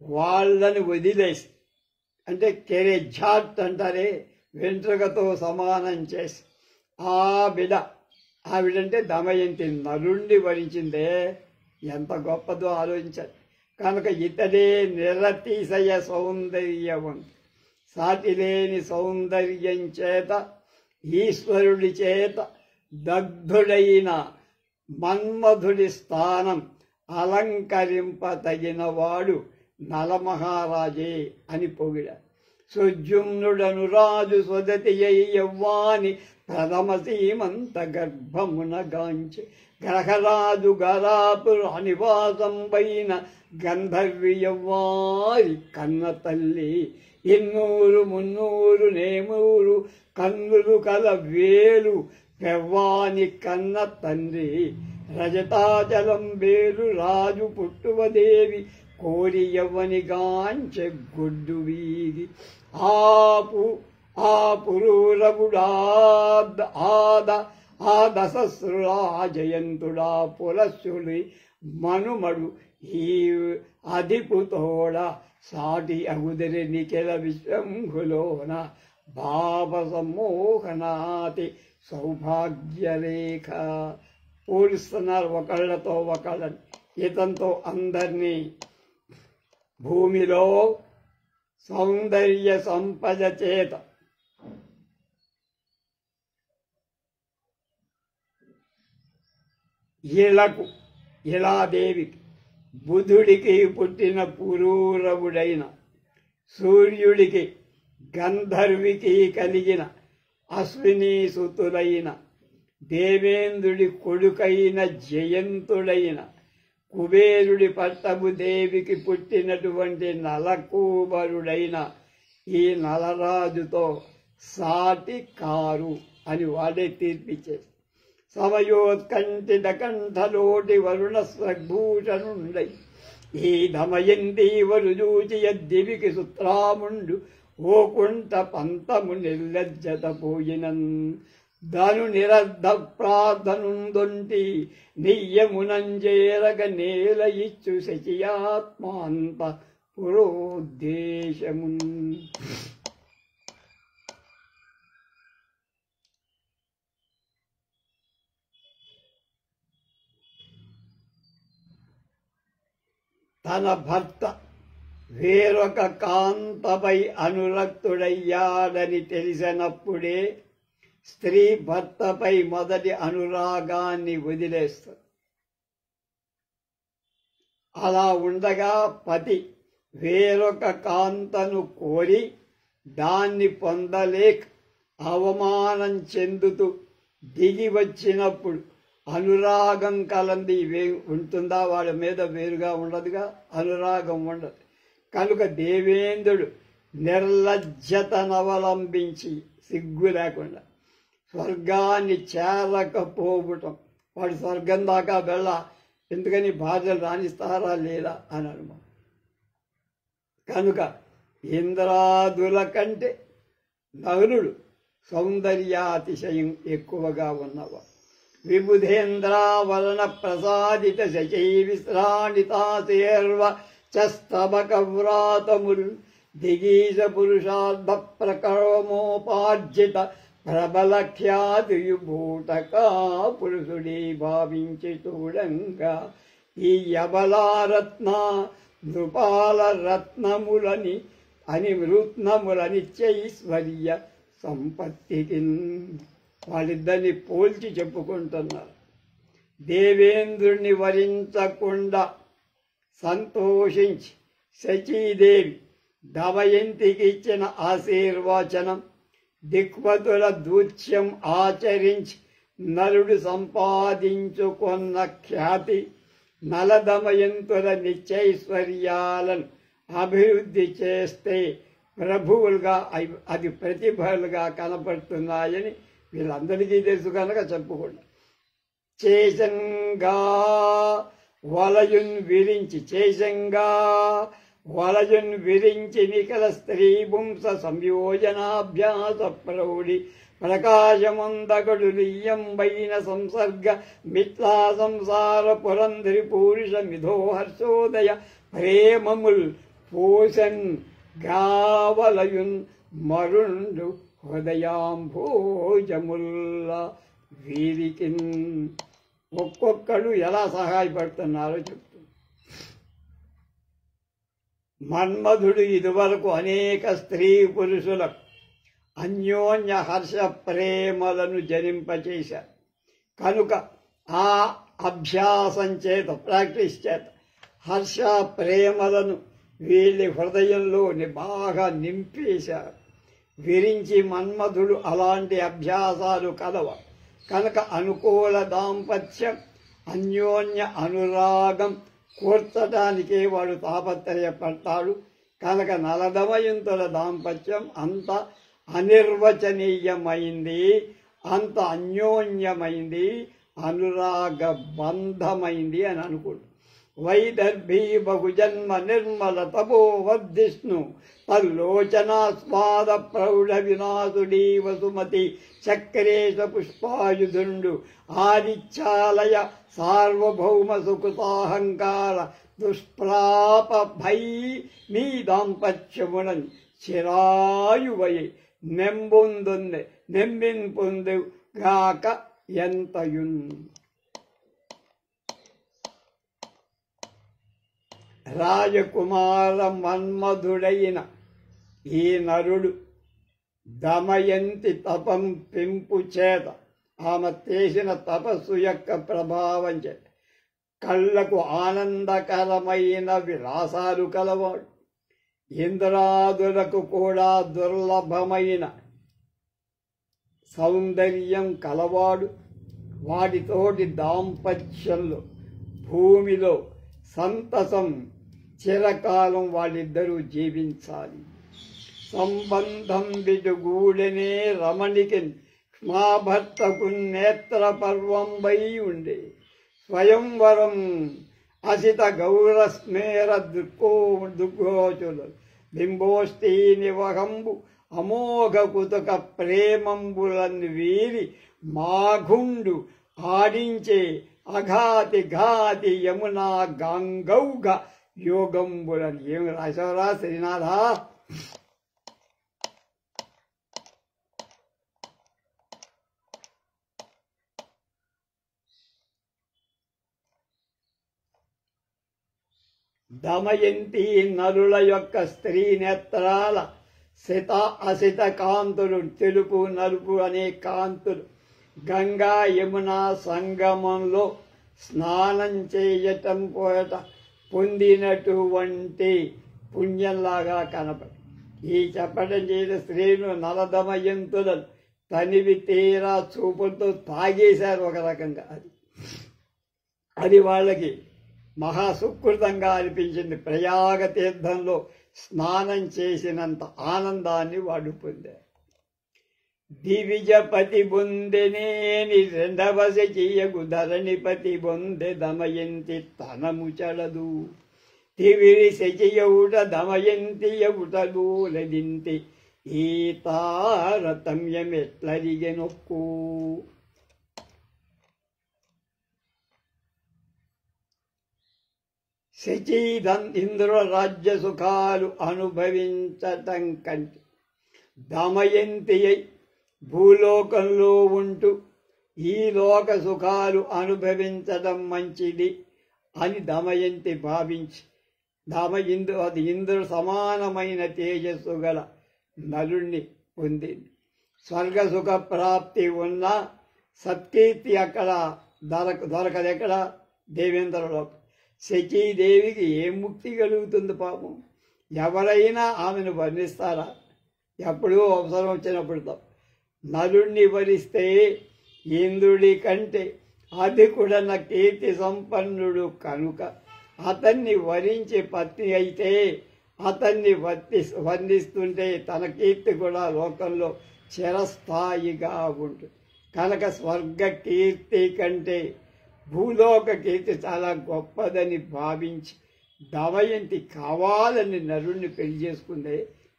వాళ్ళని వదిలేసి, అంటే కెరే ఝాట్ అంటారే, వెంట్రుకతో సమానం చేసి ఆవిడంటే దమయంతి నరుణ్ణి వరించిందే, ఎంత గొప్పదో ఆలోచించాలి. కనుక ఇతడే నిరతిశయ సౌందర్యవంతు, సాటిలేని సౌందర్యం చేత ఈశ్వరుడి చేత దగ్ధుడైన మన్మధుడి స్థానం అలంకరింపతగినవాడు నలమహారాజే అని పొగిడారు. సుజుమ్నుడను రాజు స్వదతి యవ్వాని ప్రథమ సీమంత గర్భమున గాంచి గ్రహరాజు గరాపు అనివాసంపైన గంధర్వి యవ్వారి కన్న తల్లి 200 300 నేమూరు కన్నులు కల వేలు పెవ్వాని కన్న తండ్రి రజతాచలం వేలు రాజు పుట్టువదేవి కోరి యవ్వని గాంచె గొడ్డు వీగి ఆ పురూరవుడా ఆ దశస్రుడా జయంతుడా పులస్సులి మనుమడు ఈ అధిపుతోడ సాటి అగుదరి నిఖిల విశ్వంభులోన భావ సమ్మోహనాతి సౌభాగ్యరేఖ. పోలుస్తున్నారు ఒకళ్ళతో ఒకళ్ళని. ఇతంతో అందరినీ భూమిలో సౌందర్య సంపద చేత ఇలాదేవికి బుధుడికి పుట్టిన పురూరవుడైన సూర్యుడికి గంధర్వికి కలిగిన అశ్విని సుతులైన దేవేంద్రుడి కొడుకైన జయంతుడైన కుబేరుడి పట్టపు దేవికి పుట్టినటువంటి నలకూబరుడైన ఈ నలరాజుతో సాటి కారు అని వాడే తీర్పిచ్చేసి సమయోత్కంఠిత కంఠలోటి వరుణ స్వభూషణుండై ఈ దమయంతి వరుజూచి యద్దివికి సుత్రాముండు ఓకుంట పంతము నిర్లజ్జత పోయినన్ ధను నిరర్ధ ప్రార్థనుందొంటి నియ్యమునంజేరగ నేల ఇచ్చు శచియాత్మాంత పురోద్దేశమున్. తన భర్త వేరొక కాంతపై అనురక్తుడయ్యాడని తెలిసినప్పుడే స్త్రీ భర్తపై మొదటి అనురాగాన్ని వదిలేస్తుంది. అలా ఉండగా పతి వేరొక కాంతను కోరి దాన్ని పొందలేక అవమానం చెందుతూ దిగి వచ్చినప్పుడు అనురాగం కలంది ఉంటుందా? వాడి మీద వేరుగా ఉండదుగా, అనురాగం ఉండదు. కనుక దేవేంద్రుడు నిర్లజ్జతనవలంబించి సిగ్గు లేకుండా స్వర్గాన్ని చేరకపోవటం. వాడు స్వర్గం దాకా వెళ్ళ, ఎందుకని భార్యలు రాణిస్తారా లేదా అని అనుమానం. కనుక ఇంద్రాదుల కంటే నరుడు సౌందర్యాతిశయం ఎక్కువగా ఉన్నవా. విబుధేంద్రావరణ ప్రసాదిత శచై విశ్రాణితాసేర్వ చస్తబకవ్రాతముల్ దిగీశ పురుషార్థ ప్రకరమోపార్జిత ప్రబల ఖ్యాతియుభూటకా పురుషుడి భావించి చూడంగా ఈ యబలారత్న నృపాల రత్నములని నిత్యైశ్వర్య సంపత్తికి వాళ్ళిద్దరిని పోల్చి చెప్పుకుంటున్నారు. దేవేంద్రుణ్ణి వరించకుండా సంతోషించి శచీదేవి దమయంతికి ఇచ్చిన ఆశీర్వచనం, దిక్పతుల దూత్యం ఆచరించి నలుడు సంపాదించుకున్న ఖ్యాతి, నలదమయంతుల నిత్యైశ్వర్యాలను అభివృద్ధి చేస్తే ప్రభువులుగా అది ప్రతిభలుగా కనపడుతున్నాయని వీళ్ళందరికీ తెలుసు కనుక చెప్పుకోండి. చేసంగా వలయున్ విరించి నికల స్త్రీ పుంస సంయోజనాభ్యాస ప్రౌఢి ప్రకాశమందగడు లియ్యంబైన సంసర్గ మిత్లా సంసార పురంధరి పూరుష మిథో హర్షోదయ ప్రేమముల్ పోషన్ గావలయున్ మరుండు హృదయాంభోజముల్ల. వీరికి ఒక్కొక్కడు ఎలా సహాయపడుతున్నారో చెప్తుంది. మన్మధుడు ఇదివరకు అనేక స్త్రీ పురుషులకు అన్యోన్య హర్ష ప్రేమలను జనింపచేశారు. కనుక ఆ అభ్యాసం చేత, ప్రాక్టీస్ చేత హర్ష ప్రేమలను వీళ్ళ హృదయంలోని బాగా నింపేశారు. విరించి మన్మధుడు అలాంటి అభ్యాసాలు కలవ కనుక అనుకూల దాంపత్యం, అన్యోన్య అనురాగం కూర్చడానికే వాడు తాపత్రయపడతాడు. కనుక నలదమయంతుల దాంపత్యం అంత అనిర్వచనీయమైంది, అంత అన్యోన్యమైంది, అనురాగ బంధమైంది అని అనుకుంటు. వైదర్భీ బహుజన్మ నిర్మల తపో వర్ధిష్ణు తల్లోచనాస్వాద ప్రౌఢ వినాశుడీ వసుమతి చక్రేశ పుష్పాయుధుండు ఆదిచ్ఛాలయ సార్వభౌమ సుకృతాహంకార దుష్ప్రాప భై మీ దాంపత్యమునని చిరాయువై నెంబిన్ పొందు గాక ఎంతయున్. రాజకుమార మన్మధుడైన ఈ నరుడు దమయంతి తపం పెంపు చేత, ఆమె చేసిన తపస్సు యొక్క ప్రభావం చేత కళ్ళకు ఆనందకరమైన విలాసాలు కలవాడు. ఇంద్రాదులకు కూడా దుర్లభమైన సౌందర్యం కలవాడు. వాటితోటి దాంపత్యంలో భూమిలో సంతసం చిరకాలం వాళ్ళిద్దరూ జీవించాలి. సంబంధం విడుగూడనే రమణికి మా భర్తకు నేత్ర పర్వంబై ఉండే స్వయంవరం అసిత గౌరస్మేర దుర్గోచులు బింబోష్ఠీ నివహంబు అమోఘ కుతుక ప్రేమంబులన్ వీరి మాఘుండు ఆడించే అఘాతి ఘాతి యమునా గంగౌఘ యోగంబులని. ఏమి రాశారా శ్రీనాథ? దమయంతి నరుల యొక్క స్త్రీ నేత్రాల శత అసిత కాంతులు, తెలుపు నలుపు అనే కాంతులు గంగా యమునా సంగమంలో స్నానం చేయటం పోట పొందినటువంటి పుణ్యంలాగా కనపడి ఈ చెప్పడం చేసిన స్త్రీలు నలదమయంతులను తనివి తీరా చూపులతో తాగేశారు. ఒక రకంగా అది వాళ్ళకి మహాసుకృతంగా అనిపించింది. ప్రయాగ తీర్థంలో స్నానం చేసినంత ఆనందాన్ని వాడు పొందారు. దివిజపతి బొందెనేని రెండవ శచియగు ధరణిపతి బొందె దమయంతి తనము చడదు. తివిరి శచియౌట దమయంతియవుటలూలదింతి ఈ తారతమ్యమెట్లరిగెనొక్కు. శచీదం ఇంద్ర రాజ్య సుఖాలు అనుభవించటం కంటే దమయంతి అయి భూలోకంలో ఉంటూ ఈ లోక సుఖాలు అనుభవించడం మంచిది అని దమయంతి భావించి అది ఇంద్రుడు సమానమైన తేజస్సు గల నలుణ్ణి పొందింది. స్వర్గ సుఖ ప్రాప్తి ఉన్న సత్కీర్తి అక్కడ దొరకదు. ఎక్కడ? దేవేంద్రలోకం. శచీదేవికి ఏం ముక్తి కలుగుతుంది పాపం? ఎవరైనా ఆమెను వర్ణిస్తారా? ఎప్పుడూ అవసరం వచ్చినప్పుడు. నలుణ్ణి వరిస్తే ఇంద్రుడి కంటే అధికుడన కీర్తి సంపన్నుడు కనుక అతన్ని వరించి పత్ని అయితే అతన్ని వర్ణిస్తుంటే తన కీర్తి కూడా లోకంలో చిరస్థాయిగా ఉంటుంది. కనుక స్వర్గ కీర్తి కంటే భూలోక కీర్తి చాలా గొప్పదని భావించి దమయంతి కావాలని నరుణ్ణి పెళ్లి చేసుకుందే,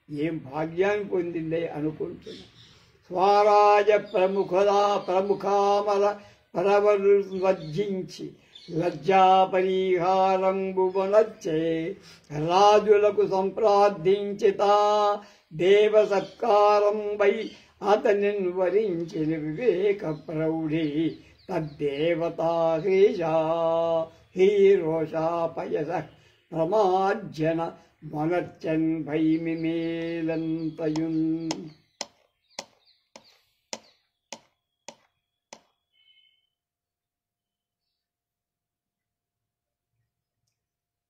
ఏం భాగ్యాన్ని పొందిందే అనుకుంటున్నా. స్వరాజ ప్రముఖామల పరవరు వర్జించి లజ్జా పరిహారంబునచ్చే రాజులకు సంప్రార్థించిత దేవ సత్కారం వై అతని వరించిన వివేక ప్రౌఢి తద్దేవతా హ్రీషా హీరోషాపయస ప్రమార్జన మనర్చన్ భైమిమేలంతయున్.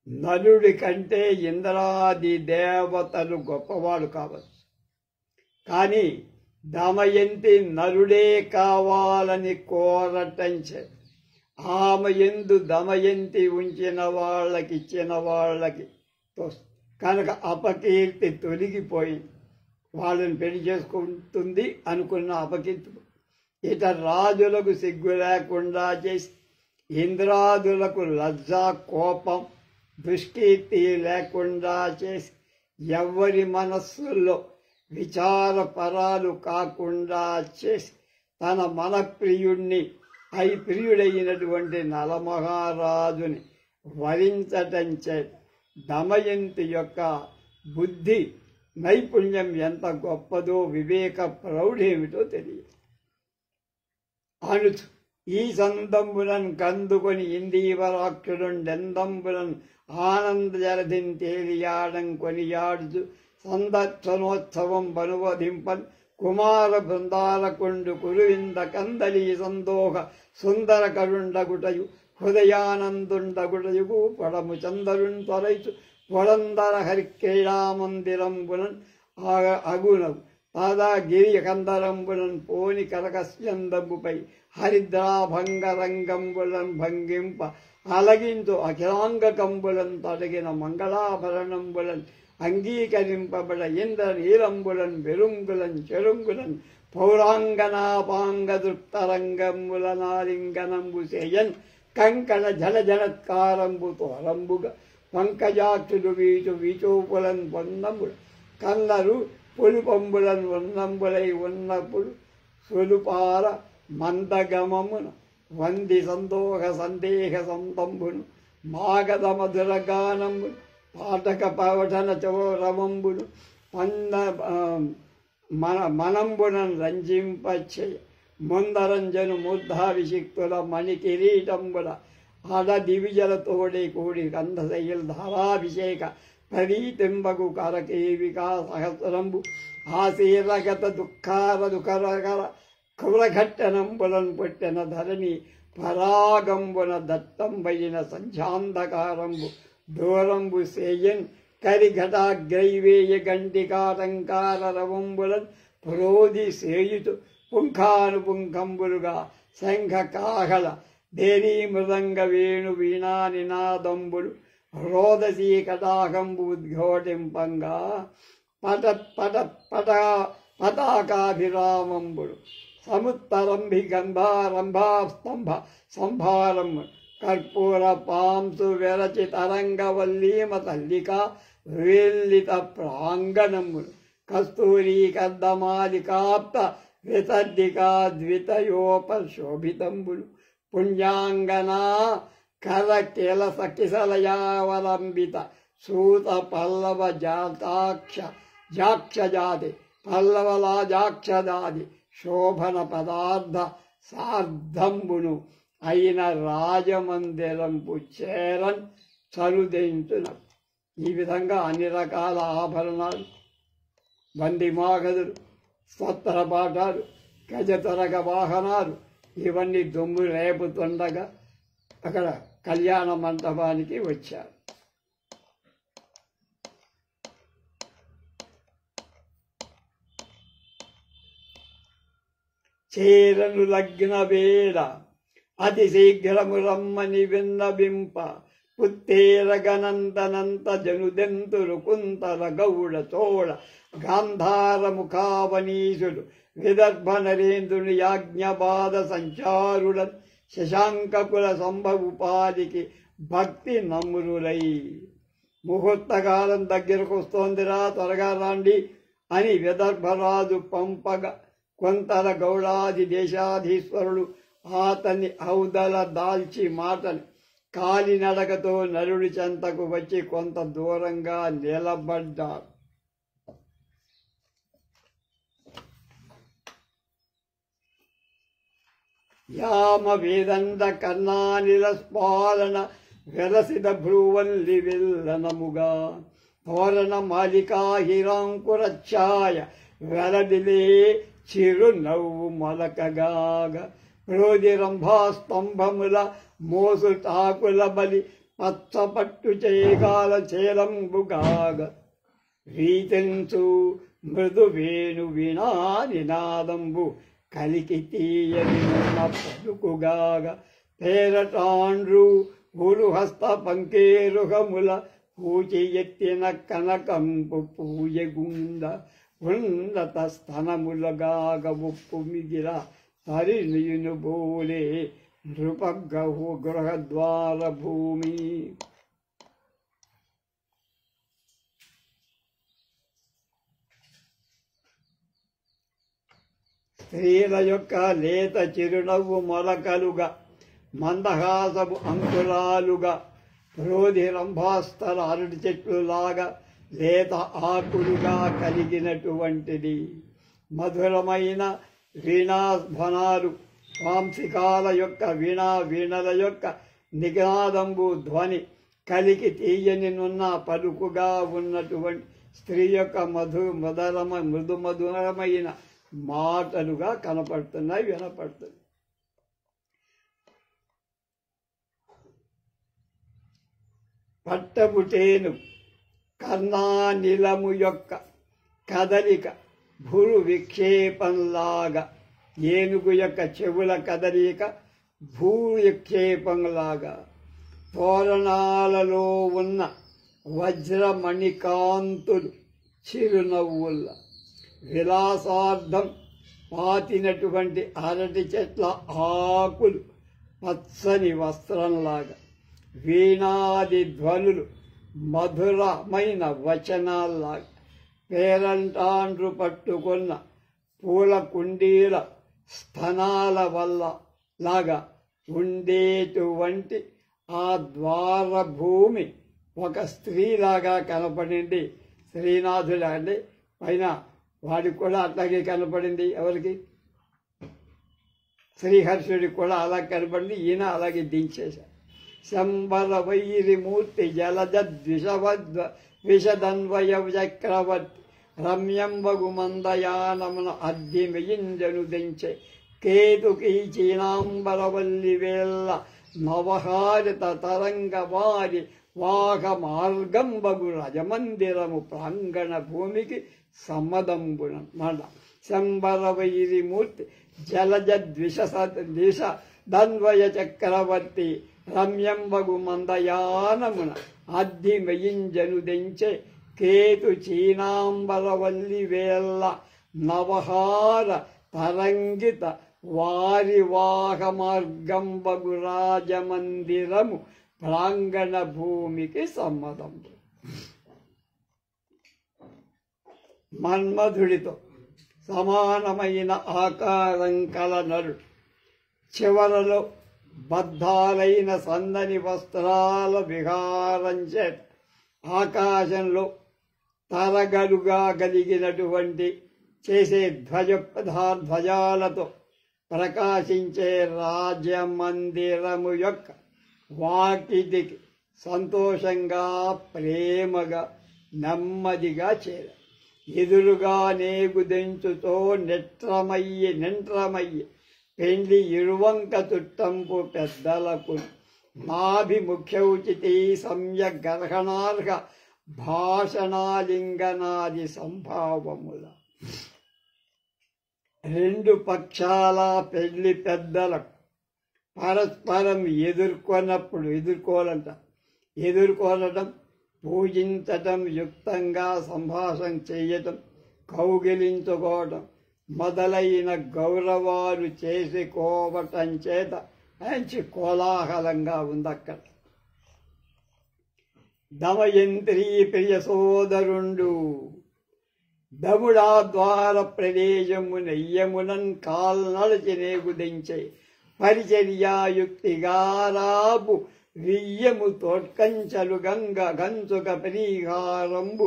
నలుడి కంటే ఇంద్రాది దేవతలు గొప్పవాడు కావచ్చు, కానీ దమయంతి నలుడే కావాలని కోరటం చేత ఆమె యందు దమయంతి ఉంచిన వాళ్ళకి ఇచ్చిన వాళ్ళకి కనుక అపకీర్తి తొలగిపోయింది. వాళ్ళని పెళ్లి చేసుకుంటుంది అనుకున్న అపకీర్తి ఇట రాజులకు సిగ్గు లేకుండా చేసి ఇంద్రాదులకు లజ్జ కోపం దుష్కీర్తి లేకుండా చేసి ఎవరి మనస్సుల్లో విచారపరాలు కాకుండా చేసి తన మనప్రియుణ్ణి ప్రియుడైనటువంటి నలమహారాజుని వరించటం చేత దమయంతి యొక్క బుద్ధి నైపుణ్యం ఎంత గొప్పదో వివేక ప్రౌఢేమిటో తెలియదు. అనుచు ఈ సందంబులను కందుకొని ఇందీవరాక్షుడుండెందంబులను ఆనంద జలధిని తేలియాడం కొనియాడుచు సందర్శనోత్సవం బనువధింపన్ కుమార బృందాలకొండు కురువింద కందలీ సందోహ సుందర కరుండగుటయు హృదయానందుండగుటయుగు పొడము చందరున్ త్వరైచు పొడందర హరిక్రీడామందిరంబునన్ అగునవు పాదా గిరి కందరంబులన్ పోని కరకస్యందంబుపై హరిద్రాభంగరంగంబులన్ భంగింప అలగించు అఖిలాంగ కంబులన్ తొలగిన మంగళాభరణంబులన్ అంగీకరింపబడ ఇంద్ర నీలంబులన్ వెరుంగులన్ చెరుంగులన్ పౌరాంగనాపాంగ దృప్తరంగంబులనాలింగనంబు చేయన్ కంకణ జలజలత్కారంబు తోరంబుగా పంకజాక్షులు వీచోపులన్ పొందంబులు కన్నరు పులుపంబులను ఉన్నంబులై ఉన్నప్పుడు సులుపార మందగమమున వంది సందోహ సందేహ సంతంబును మాగధ మధుర గానంబును పాఠక పవటన చోరమంబును మనంబునన్ రంజింపచేయ ముందరంజను మూర్ధాభిషిక్తుల మణి కిరీటంబుల ఆడ దివిజలతోడే కూడి గంధశైల ధారాభిషేక ప్రణీతింబగు కరకేవికా సహస్రంబు ఆశీరగత దుఃఖార దుఃఖరకర కురఘట్టనంబులను పుట్టిన ధరణి పరాగంబున దత్తంబైన సంధ్యాంధకారంబు దూరంబు సేయన్ కరిఘటాగ్రైవేయ గంటికాటంకార రవంబులన్ ప్రోది సేయుతు పుంఖానుపుంఖంబులుగా శంఖ కాహళ దేనీ మృదంగ వేణు వీణా నినాదంబులు రోదసీ కటాకంబుద్ఘోటింపంగా పతాకాభిరామంబుడు సముత్తరంభి గంభారంభాస్తంభ సంభారం కర్పూర పాంసు వెరచి తరంగవల్లీమ తల్లిక వేల్లిత ప్రాంగణములు కస్తూరీ కద్దమాలికాప్త వితర్దికా ద్వితయోపశోభితంబులు పుణ్యాంగనా కర కిలస కిసలయావలంబిత సూత పల్లవ జాక్షజాతి పల్లవలాజాక్షజాతి శోభన పదార్థ సార్ధంబును అయిన రాజమందిరంపు చేరన్ చలుదెంచున. ఈ విధంగా అన్ని రకాల ఆభరణాలు, బందిమాగదులు, స్వత్రపాఠాలు, గజతరగ వాహనాలు ఇవన్నీ దుమ్ము రేపుతుండగా అక్కడ కళ్యాణ మంటపానికి వచ్చారు. చేరను లగ్న వేళ అతి శీఘ్రము రమ్మని విన్నవింప పుత్తేరగనంతనంత జనుదెంతురు కుంతల గౌడ చోళ గాంధార ముఖావనీసుడు విదర్భ నరేంద్రుని యాజ్ఞబాధ సంచారుల శశాంకకుల సంభవుపాదికి భక్తి నమ్రులై ముహూర్తకాలం దగ్గరకు వస్తోందిరా, త్వరగా రాండి అని విదర్భరాజు పంపగా కొంతల గౌడాది దేశాధీశ్వరుడు అతన్ని ఔదల దాల్చి మాటని కాలినడకతో నరుడి చెంతకు వచ్చి కొంత దూరంగా నిలబడ్డారు. యామ వేదండ కర్ణానిల స్పాలన వెలసిద భ్రువల్లి విల్లనముగా తోరణ మాలికా హిరాంకురఛాయ వెలదిలే చిరునవ్వు మొలకగాగ రోదిరంభాస్తంభముల మోసు టాకుల బలి పచ్చపట్టు చేయగాల చేలంబుగాగ రీతించు మృదు వేణు వినా నినాదంబు కలికి తీయని పలుకుగాగ పేరటాండ్రు ఉరుహస్త పంకేరుహముల పూచి ఎత్తిన కనకంపు పూయగుంద ఉన్నత స్తనములగాగ ఉప్పు మిగిల తరినియును బోలే నృపగహు గృహద్వార భూమి. స్త్రీల యొక్క లేత చిరునవ్వు మొలకలుగా మందహాసపు అంకురాలుగా రోధిరంభాస్తల అరటి చెట్లులాగా లేత ఆకులుగా కలిగినటువంటిది. మధురమైన వీణాధ్వనాలు వాంసికాల యొక్క వీణల యొక్క నినాదంబు ధ్వని కలికి తీయనినున్న పలుకుగా ఉన్నటువంటి స్త్రీ యొక్క మృదు మధురమైన మాటలుగా కనపడుతున్నాయి, వినపడుతుంది. పట్టబుటేను కర్ణానిలము యొక్క కదలిక భూరు విక్షేపంలాగా, ఏనుగు యొక్క చెవుల కదలిక భూ విక్షేపంలాగా, తోరణాలలో ఉన్న వజ్రమణికాంతులు చిరునవ్వుల విలాసార్థం పాతినటువంటి అరటి చెట్ల ఆకులు పచ్చని వస్త్రంలాగా, వీణాది ధ్వనులు మధురమైన వచనాల్లాగా, పేరంటాండ్రు పట్టుకున్న పూల కుండీల స్థనాల వల్ల లాగా ఉండేటువంటి ఆ ద్వార భూమి ఒక స్త్రీలాగా కనపడింది. శ్రీనాథుడు అంటే పైన వాడికి కూడా అట్లాగే కనపడింది. ఎవరికి? శ్రీహర్షుడికి కూడా అలా కనపడింది. ఈయన అలాగే దించేశారు. శంబర వైరి మూర్తి జలజ విషదన్వయ చక్రవర్తి రమ్యంబగు మందయానమున అద్దిమయింజను దించే కేతుకీ చీనాంబరవల్లి వేళ్ళ నవహారిత తరంగ వారి వాహ మార్గంబగు రజమందిరము ప్రాంగణ భూమికి సమ్మదంబున మడ శంబర వైరి మూర్తి జలజ దిశ దన్వయ చక్రవర్తి రమ్యంబగు మందయానమున అద్ది మెయింజనుదెంచె కేతు చీనాంబరవల్లి వేల్ల నవహార తరంగిత వారివాహ మార్గంబగు రాజమందిరము ప్రాంగణ భూమికి సమ్మతంబు. మన్మధుడితో సమానమైన ఆకారం కల నరుడు చివరలో బద్ధాలైన సన్నని వస్త్రాల విహారం చేత ఆకాశంలో తరగలుగా కలిగినటువంటి చేసే ధ్వజాలతో ప్రకాశించే రాజమందిరము యొక్క వాకిటికి సంతోషంగా ప్రేమగా నెమ్మదిగా చేర ఎదురుగా నేగుదెంచుతో నెంట్రమయ్యి పెండ్లి ఇరువంక చుట్టంపు పెద్దలకు నాభిముఖ్యౌచితి సమ్యక్ గర్హణార్హ భాషణాలింగనాది సంభావముల. రెండు పక్షాల పెళ్లి పెద్దలకు పరస్పరం ఎదుర్కోనటం పూజించటం, యుక్తంగా సంభాషణ చేయటం, కౌగిలించుకోవటం మొదలైన గౌరవాలు చేసుకోవటం చేత మంచి కోలాహలంగా ఉందక్కడ. దమయంత్రీ ప్రియ సోదరుండు దముడా ద్వార ప్రదేశము నెయ్యమునన్ కాల్నడచి నేగుదించే పరిచర్యాయుక్తిగారాపు వియ్యము తోట్కంచలు గంగ గంచుక పరిహారంబు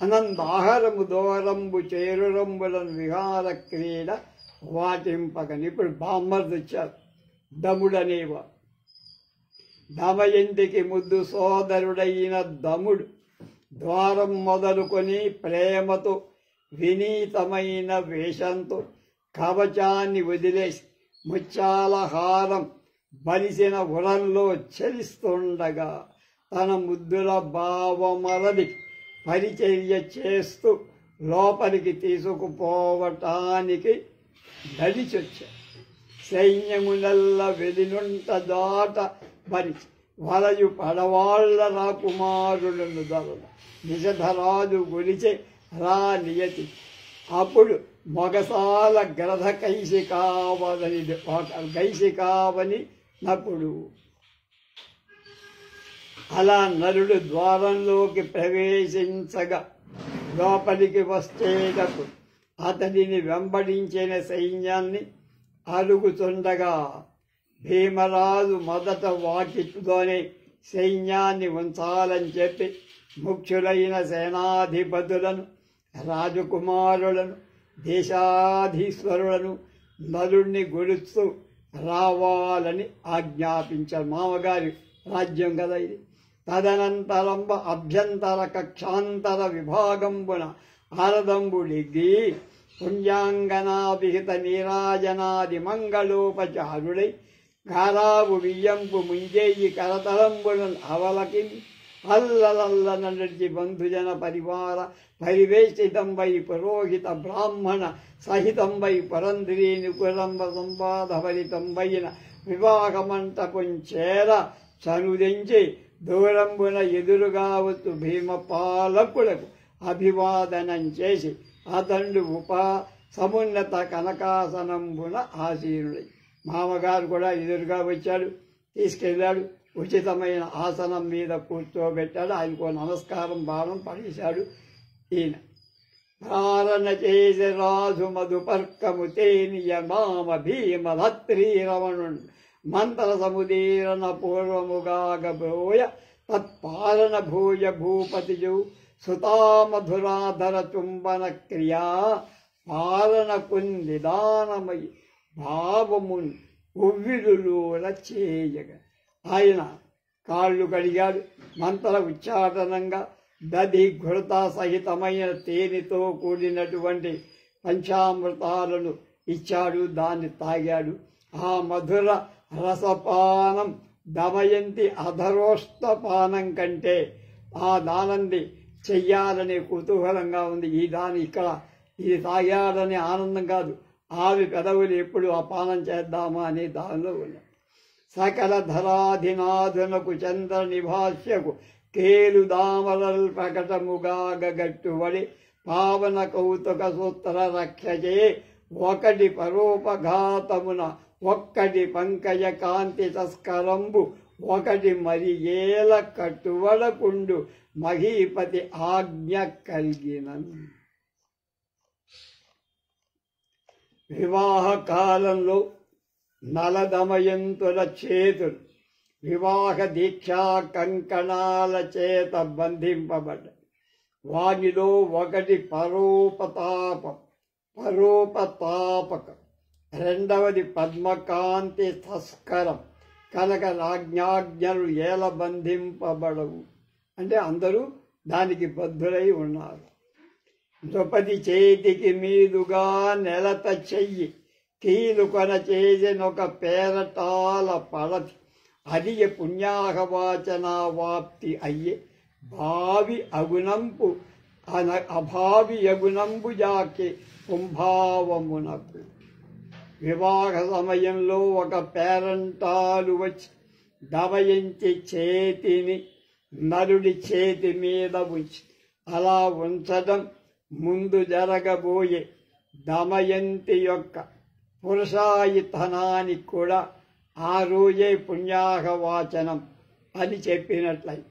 అనందాహారము దూరంబు చేరురంబులను విహార క్రీడ వాటింపకని. ఇప్పుడు బామ్మర్ది వచ్చారు దముడనేవా. దమయంతికి ముద్దు సోదరుడైన దముడు ద్వారం మొదలుకొని ప్రేమతో వినీతమైన వేషంతో కవచాన్ని వదిలేసి ముత్యాల హారం బలిసిన ఉరంలో చలిస్తుండగా తన ముద్దుల భావమరది పరిచర్య చేస్తూ లోపలికి తీసుకుపోవటానికి నడిచొచ్చాడు. సైన్యమునల్ల వెలినుంట దాట భరిచి వలయు పడవాళ్ల రాకుమారులను దొరల నిజధరాజు గురిచే రా నియతి. అప్పుడు మొగసాల గ్రధ కైసికావని నప్పుడు అలా నరుడు ద్వారంలోకి ప్రవేశించగా లోపలికి వచ్చేటప్పుడు అతడిని వెంబడించిన సైన్యాన్ని అలుగుతుండగా భీమరాజు మొదట వాకిట్లోనే సైన్యాన్ని ఉంచాలని చెప్పి ముఖ్యులైన సేనాధిపతులను, రాజకుమారులను, దేశాధీశ్వరులను నలుణ్ణి గొలుస్తూ రావాలని ఆజ్ఞాపించారు. మామగారి రాజ్యం కదా ఇది. తదనంతరంబ అభ్యంతర కక్షాంతర విభాగంబున ఆరదంబుడిగ్గి పుణ్యాంగనాభిహిత నీరాజనాది మంగళోపచారుడై గారాబు వియ్యంపు ముంజేయి కరతలంబులను అవలకి అల్లలల్ల నడిచి బంధుజన పరివార పరివేష్టితంబై పురోహిత బ్రాహ్మణ సహితంబై పరంద్రీని కులంబ సంవాదభరితంబైన వివాహమంటపం చేర చనుదించి దూరంబున ఎదురుగా వచ్చు భీమపాలకులకు అభివాదనం చేసి అతడు సమున్నత కనకాసనంబున ఆసీనుడై మామగారు కూడా ఎదురుగా వచ్చాడు. తీసుకెళ్ళాడు. ఉచితమైన ఆసనం మీద కూర్చోబెట్టాడు. ఆయనకు నమస్కారం బాణం పడేశాడు. ఈయన ధారణ చేసి రాజు మధుపర్కము తేనియమామ భీమధత్రీ రమణుడు మంత్ర సముదీరణ పూర్వముగాగబ్రోయ తత్పాలన భూయ భూపతిజు సుతామధురాధర చుంబన క్రియా పాలన నిదానమై భావమున్ ఉవ్విడులోల చేయగా ఆయన కాళ్ళు కడిగాడు. మంత్ర ఉచ్చాటనంగా దధి ఘృత సహితమైన తేనెతో కూడినటువంటి పంచామృతాలను ఇచ్చాడు. దాన్ని తాగాడు. ఆ మధుర రసపానం దమయంతి అధరోష్టపానం కంటే ఆ దానంది చెయ్యాలనే కుతూహలంగా ఉంది. ఈ దాని ఇక్కడ ఇది తాగాడనే ఆనందం కాదు. ఆవి పెదవులు ఎప్పుడు ఆ పానం చేద్దామా అనే దానిలో ఉన్నాయి. సకల ధరాధినాథునకు చంద్ర నిభాష్యకు కేలు దామరల్ ప్రకటముగా గట్టుబడి పావన కౌతుక సూత్ర రక్షచే ఒకటి పరోపఘాతమున ఒక్కటి పంకజ కాంతి తస్కరంబు ఒకటి మరి ఏల కట్టువడకుండు మహీపతి ఆజ్ఞ కలిగినను. వివాహ కాలంలో నలదమయంతుల చేతులు వివాహ దీక్షా కంకణాల చేత బంధింపబడ్డ. వానిలో ఒకటి పరోపతాపకం, రెండవది పద్మకాంతి తస్కరం కనుక రాజ్ఞాజ్ఞలు ఏల బంధింపబడవు అంటే అందరూ దానికి బద్ధులై ఉన్నారు. ద్రౌపది చేతికి మీదుగా నెలత చెయ్యి కీలుకొన చేసినొక పేరటాల పడతి అది పుణ్యాహవాచన వాప్తి అయ్యే భావి అగుణంపు అభావి అగుణంబు జాకి కుంభావమునకు. వివాహ సమయంలో ఒక పేరంటాలు వచ్చి దమయంతి చేతిని నరుడి చేతి మీద ఉంచి అలా ఉంచడం ముందు జరగబోయే దమయంతి యొక్క పురుషాయితనానికి కూడా ఆ రోజే పుణ్యాహవాచనం అని చెప్పినట్లయి.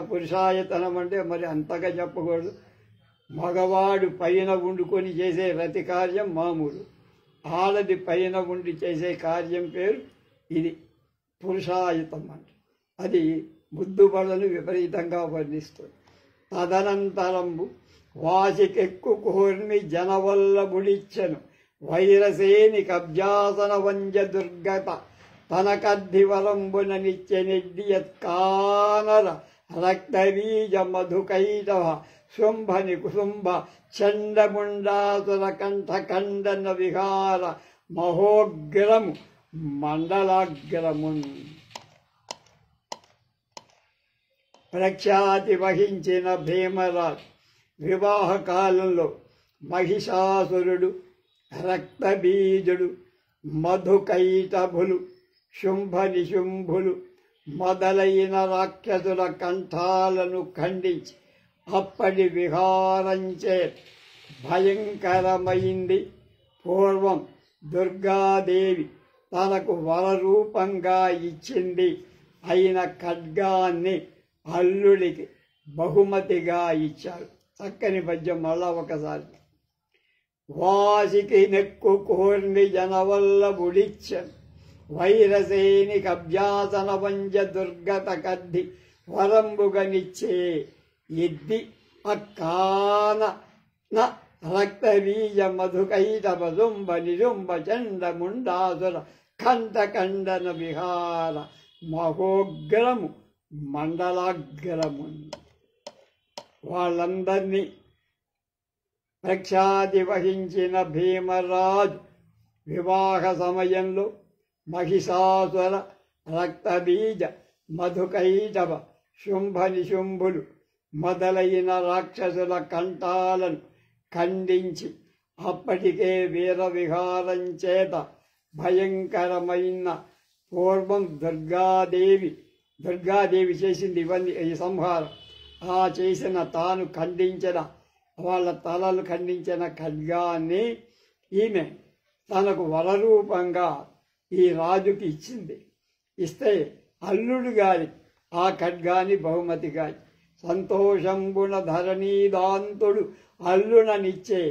పురుషాయతనం అంటే మరి అంతగా చెప్పకూడదు. మగవాడు పైన వండుకొని చేసే రతి కార్యం మామూలు, ఆడది పైన ఉండి చేసే కార్యం పేరు ఇది పురుషాయుతం అంటే. అది బుద్ధుబలను విపరీతంగా వర్ణిస్తుంది. తదనంతరంబు వాసికెక్కు కోర్మి జనవల్ల బుడిచ్చను వైరసేని కబ్జాసన వంజ దుర్గత తనకద్ధివరంబున నిత్య నిర్దియత్కానర రక్తబీజ మధుకైటవ శుంభని కుసుంభ చండముండాసుర కంఠ ఖండన విహార మహోగ్రము మండలాగ్రమున్. ప్రఖ్యాతి వహించిన భీమరాజు వివాహ కాలంలో మహిషాసురుడు, రక్తబీజుడు, మధుకైటభులు, శుంభ నిశుంభులు మొదలైన రాక్షసుల కంఠాలను ఖండించి అప్పటి విహారంచే భయంకరమైంది. పూర్వం దుర్గాదేవి తనకు వరరూపంగా ఇచ్చింది అయిన ఖడ్గాన్ని అల్లుడికి బహుమతిగా ఇచ్చారు. చక్కని పద్యం మళ్ళా ఒకసారి. వాసికి నెక్కు కోర్మి జనవల్ల బుడిచ్చన్ వైరసేని కబ్జాసన వంజ దుర్గత కద్ది వరంబుగనిచ్చే ఎద్ది అక్కాన రక్తబీజ మధుకైటవ శుంభ నిశుంభ చండ ముండాసుర కంఠ ఖండన విహార మహోగ్రము మండలాగ్రము. వాళ్ళందరినీ ప్రఖ్యాతి వహించిన భీమరాజు వివాహ సమయంలో మహిషాసుర, రక్తబీజ, మధుకైటవ, శుంభ నిశుంభులు మొదలైన రాక్షసుల కంఠాలను ఖండించి అప్పటికే వీర విహారం చేత భయంకరమైన పూర్వం దుర్గాదేవి చేసింది ఇవన్నీ ఈ సంహారం. ఆ చేసిన తాను ఖండించిన వాళ్ళ తలలు ఖండించిన ఖడ్గాన్ని ఈమె తనకు వరరూపంగా ఈ రాజుకి ఇచ్చింది. ఇస్తే అల్లుడు గారి ఆ ఖడ్గాని బహుమతిగా సంతోషంబున ధరణీదాంతుడు అల్లుననిచ్చే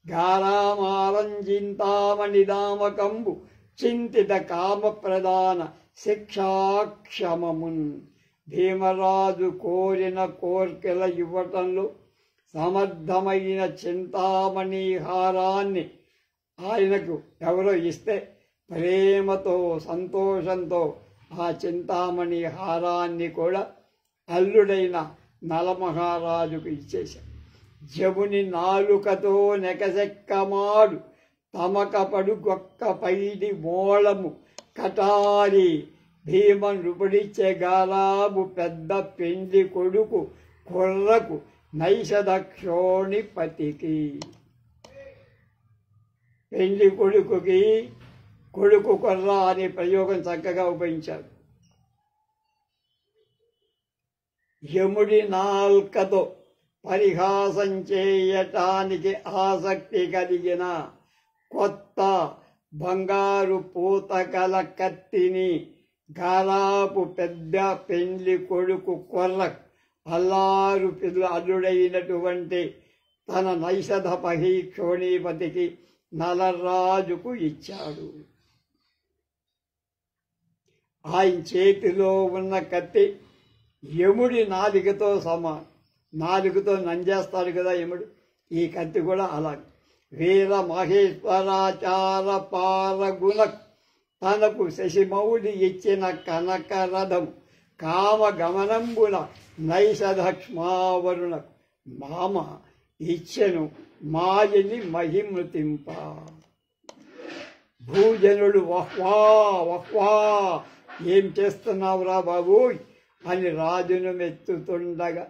గారామారంజింతామణిదామకంబు చింతిత కామ ప్రధాన శిక్షాక్షమమున్. భీమరాజు కోరిన కోర్కెల ఇవ్వటంలో సమర్థమైన చింతామణి హారాన్ని ఆయనకు ఎవరో ఇస్తే ప్రేమతో సంతోషంతో ఆ చింతామణి హారాన్ని కూడా అల్లుడైన నలమహారాజుకు ఇచ్చేశాడు. జముని నాలుకతో నెకసెక్కమాడు తమకపడు గొక్క పైడి మోళము కటారి భీమ నృపుడిచ్చే గారాబు పెద్ద పెండ్లి కొడుకు కొర్రకు నైషదక్షోణిపతికి. పెండ్లి కొడుకుకి కొడుకు కొర్ర అనే ప్రయోగం చక్కగా ఉపయోగించారు. యముడి నాల్కతో పరిహాసం చేయటానికి ఆసక్తి కలిగిన కొత్త బంగారు పూతకల కత్తిని గారాపు పెద్ద పెండ్లి కొడుకు కొర్ర అల్లారు అల్లుడైనటువంటి తన నైషధపహి క్షోణీపతికి నలరాజుకు ఇచ్చాడు. ఆయన చేతిలో ఉన్న కత్తి యముడి నాలుకతో సమానం. నాలుకతో నంజేస్తాడు కదా యముడు, ఈ కత్తి కూడా అలాగే. వీర మహేశ్వరాచార పారగుణ తనకు శశిమౌళి ఇచ్చిన కనక రథం కామ గమనంబున నైషధక్ష్మావరుణకు మామ ఇచ్చెను మాయని మహిమృతింప. భూజనుడు వహ్వా వహ్వా, ఏం చేస్తున్నావురా బాబు అని రాజును మెచ్చుతుండగా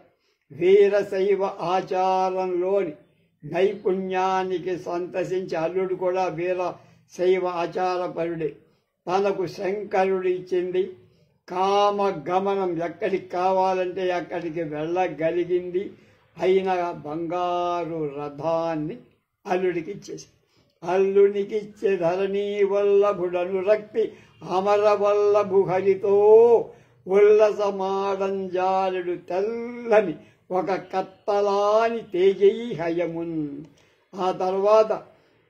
వీరశైవ ఆచారంలోని నైపుణ్యానికి సంతసించి అల్లుడు కూడా వీరశైవ ఆచారపరుడే. తనకు శంకరుడు ఇచ్చింది కామ గమనం, ఎక్కడికి కావాలంటే అక్కడికి వెళ్ళగలిగింది అయిన బంగారు రథాన్ని అల్లుడికి ఇచ్చేసి, అల్లునికిచ్చే ధరణీ వల్లభుడను రక్తి అమర వల్లభు హరితో ఉల్లసమాడంజాలుడు తెల్లని ఒక కత్తలాని తేజీ హయమున్. ఆ తర్వాత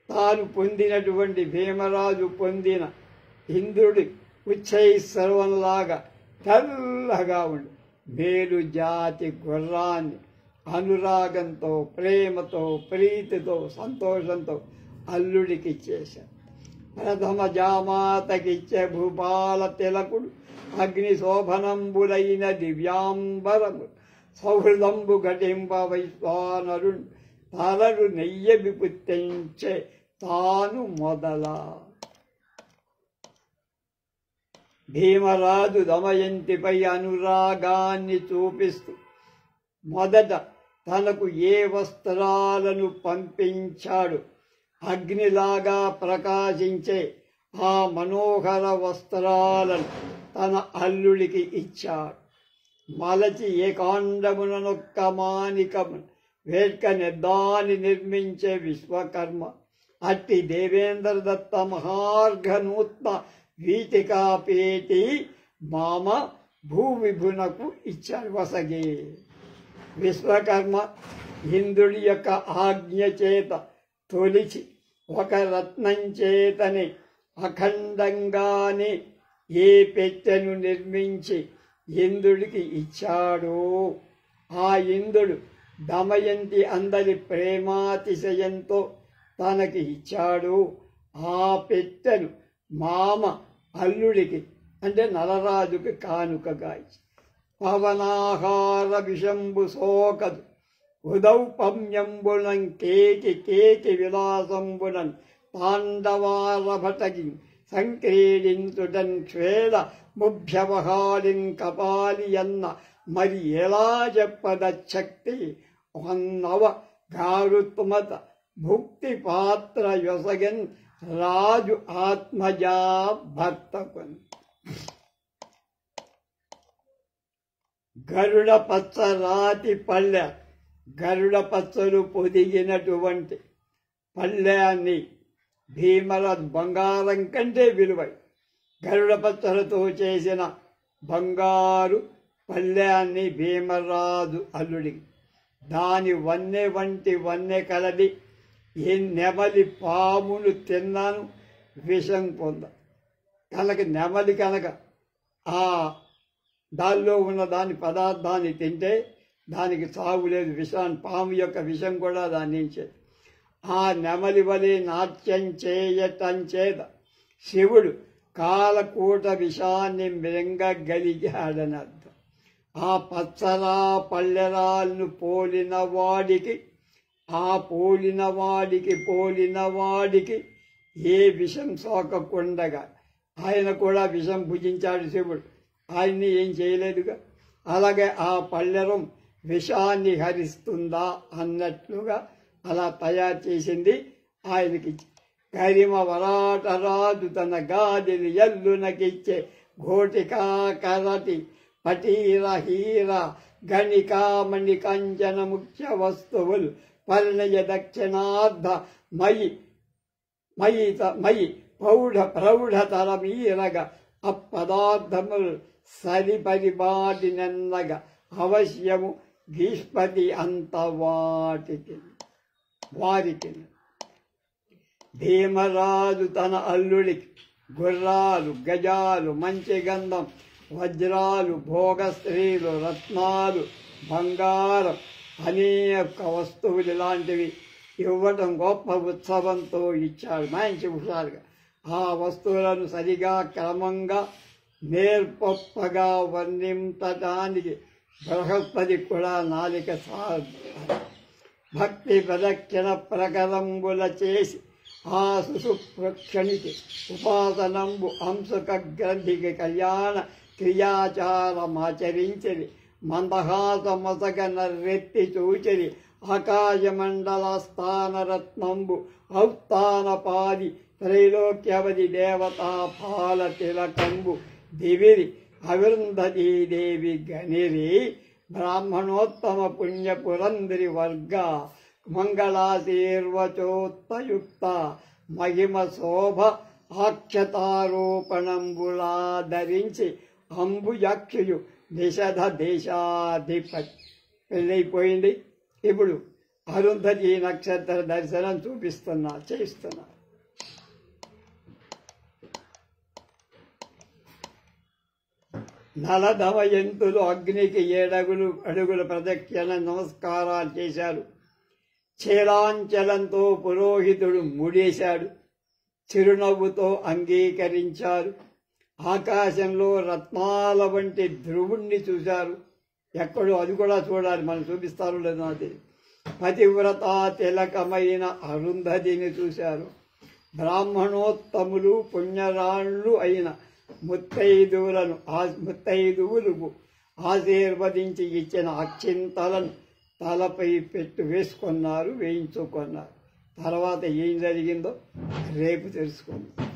తాను పొందినటువంటి భీమరాజు పొందిన ఇంద్రుడి ఉచ్చైశ్రవంలాగా తెల్లగా ఉండి మేలు జాతి గుర్రాన్ని అనురాగంతో, ప్రేమతో, ప్రీతితో, సంతోషంతో అల్లుడికి ఇచ్చేశాడు. ప్రథమ జామాతకిచ్చే భూపాల తిలకుడు అగ్ని శోభనంబులైన దివ్యాంబరము సౌహృదంబు ఘటింప వైశ్వానరుడు తలరు నెయ్య విపుత్తించే తాను మొదల. భీమరాజు దమయంతిపై అనురాగాన్ని చూపిస్తూ మొదట తనకు ఏ వస్త్రాలను పంపించాడు, అగ్నిలాగా ప్రకాశించే ఆ మనోహర వస్త్రాలను తన అల్లుడికి ఇచ్చాడు. మలచి ఏకాండముననొక్క మానికము వేట్క నెద్దాని నిర్మించే విశ్వకర్మ అట్టి దేవేంద్ర దత్త మహార్ఘనూత్న వీటికాపేటి మామ భూవిభునకు ఇచ్చాడు వసగే. విశ్వకర్మ ఇంద్రుడి యొక్క ఆజ్ఞ చేత తొలిచి ఒక రత్నం చేతనే అఖండంగానే ఏ పెట్టెను నిర్మించి ఇంద్రుడికి ఇచ్చాడో ఆ ఇంద్రుడు దమయంతి అందరి ప్రేమాతిశయంతో తనకి ఇచ్చాడు. ఆ పెట్టెను మామ అల్లుడికి అంటే నలరాజుకి కానుకగా ఇచ్చి పవనాహార విషంబు సోకదు ఉదౌపమ్యంబునం కేకి కేకి విలాసంబునన్ తాండవారభటకి సంక్రీడించుటన్ క్షేళ ముభ్యవహాలిన్ కపాలియన్న మరి ఎలా చెప్పదశక్తి అన్నవ గారుత్మత భుక్తి పాత్ర యొసగన్ రాజు ఆత్మజా భక్తకున్. గరుడ పచ్చ రాతి పల్లె, గరుడ పచ్చలు పొదిగినటువంటి పల్లెన్ని భీమరాజు బంగారం కంటే విలువై గరుడ పచ్చలతో చేసిన బంగారు పల్లెన్ని భీమరాజు అల్లుడికి. దాని వన్నె వంటి వన్నె కలది ఈ నెమలి పామును తిన్నాను విషం పొంద కనుక నెమలి కనుక ఆ దానిలో ఉన్న దాని పదార్థాన్ని తింటే దానికి సాగు లేదు. విషాన్ని పాము యొక్క విషం కూడా దాని నుంచే. ఆ నెమలి వలె నాట్యం చేయటం చేత శివుడు కాలకూట విషాన్ని మృంగగలిగాడని అర్థం. ఆ పచ్చరా పల్లెరాలను పోలిన వాడికి పోలిన వాడికి ఏ విషం సోకకుండగా ఆయన కూడా విషం భుజించాడు శివుడు, ఆయన్ని ఏం చేయలేదుగా. అలాగే ఆ పల్లెరం విషాన్ని హరిస్తుందా అన్నట్లుగా అలా తయారు చేసింది ఆయనకి. కరిమ వరాటరాజు తన గాదిని ఎల్లునకిచ్చే ఘోటికా కరటి పటీర హీర గణికామణి కంచన ముఖ్య వస్తువులు పరిణయ దక్షిణార్థ మయి ప్రౌఢతర మీరగ అప్పదార్థములు సరిపరిబాటినన్నగ అవశ్యము గీష్పతి అంత వారికి భీమరాజు తన అల్లుడికి గుర్రాలు గజాలు మంచి గంధం వజ్రాలు భోగ స్త్రీలు రత్నాలు బంగారం అనేక వస్తువులు ఇలాంటివి ఇవ్వటం గొప్ప ఉత్సవంతో ఇచ్చాడు. మంచి హుషారుగా ఆ వస్తువులను సరిగా క్రమంగా నేర్పొప్పగా వర్ణించటానికి బృహస్పతి కూడా నాలిక భక్తి ప్రదక్షిణ ప్రకరంబుల చేసి ఆ సుసుప్రక్షణికి ఉపాసనంబు అంశుక గ్రంథికి కళ్యాణ క్రియాచారమాచరించరి మందహాసమసగ నర్రెత్తి చూచరి ఆకాశమండల స్థానరత్నంబు ఔస్థానపాది త్రైలోక్యవది దేవతా పాల తిలకంబు దివిరి అవిరుంధతీదేవి గనిరి బ్రాహ్మణోత్తమ పుణ్య పురందరి వర్గ మంగళాశీర్వచోత్తయుక్త మహిమ శోభ ఆక్షతారోపణంబులా ధరించి అంబుజక్షుయు నిషధ దేశాధిపతి పెళ్ళైపోయింది. ఇప్పుడు అరుంధతి నక్షత్ర దర్శనం చేస్తున్నా. నలదమయంతులు అగ్నికి 7 అడుగుల ప్రదక్షిణ నమస్కారాలు చేశారు. చేలాంచలంతో పురోహితుడు ముడేశాడు. చిరునవ్వుతో అంగీకరించారు. ఆకాశంలో రత్నాల వంటి ధ్రువుణ్ణి చూశారు. ఎక్కడో అది కూడా చూడాలి, మనం చూపిస్తారు లేదు అది. పతివ్రత తిలకమైన అరుంధతిని చూశారు. బ్రాహ్మణోత్తములు పుణ్యరాళ్ళు అయిన ముత్తైదువులకు ఆశీర్వదించి ఇచ్చిన అక్షింతలను తలపై వేయించుకున్నారు. తర్వాత ఏం జరిగిందో రేపు తెలుసుకుందాం.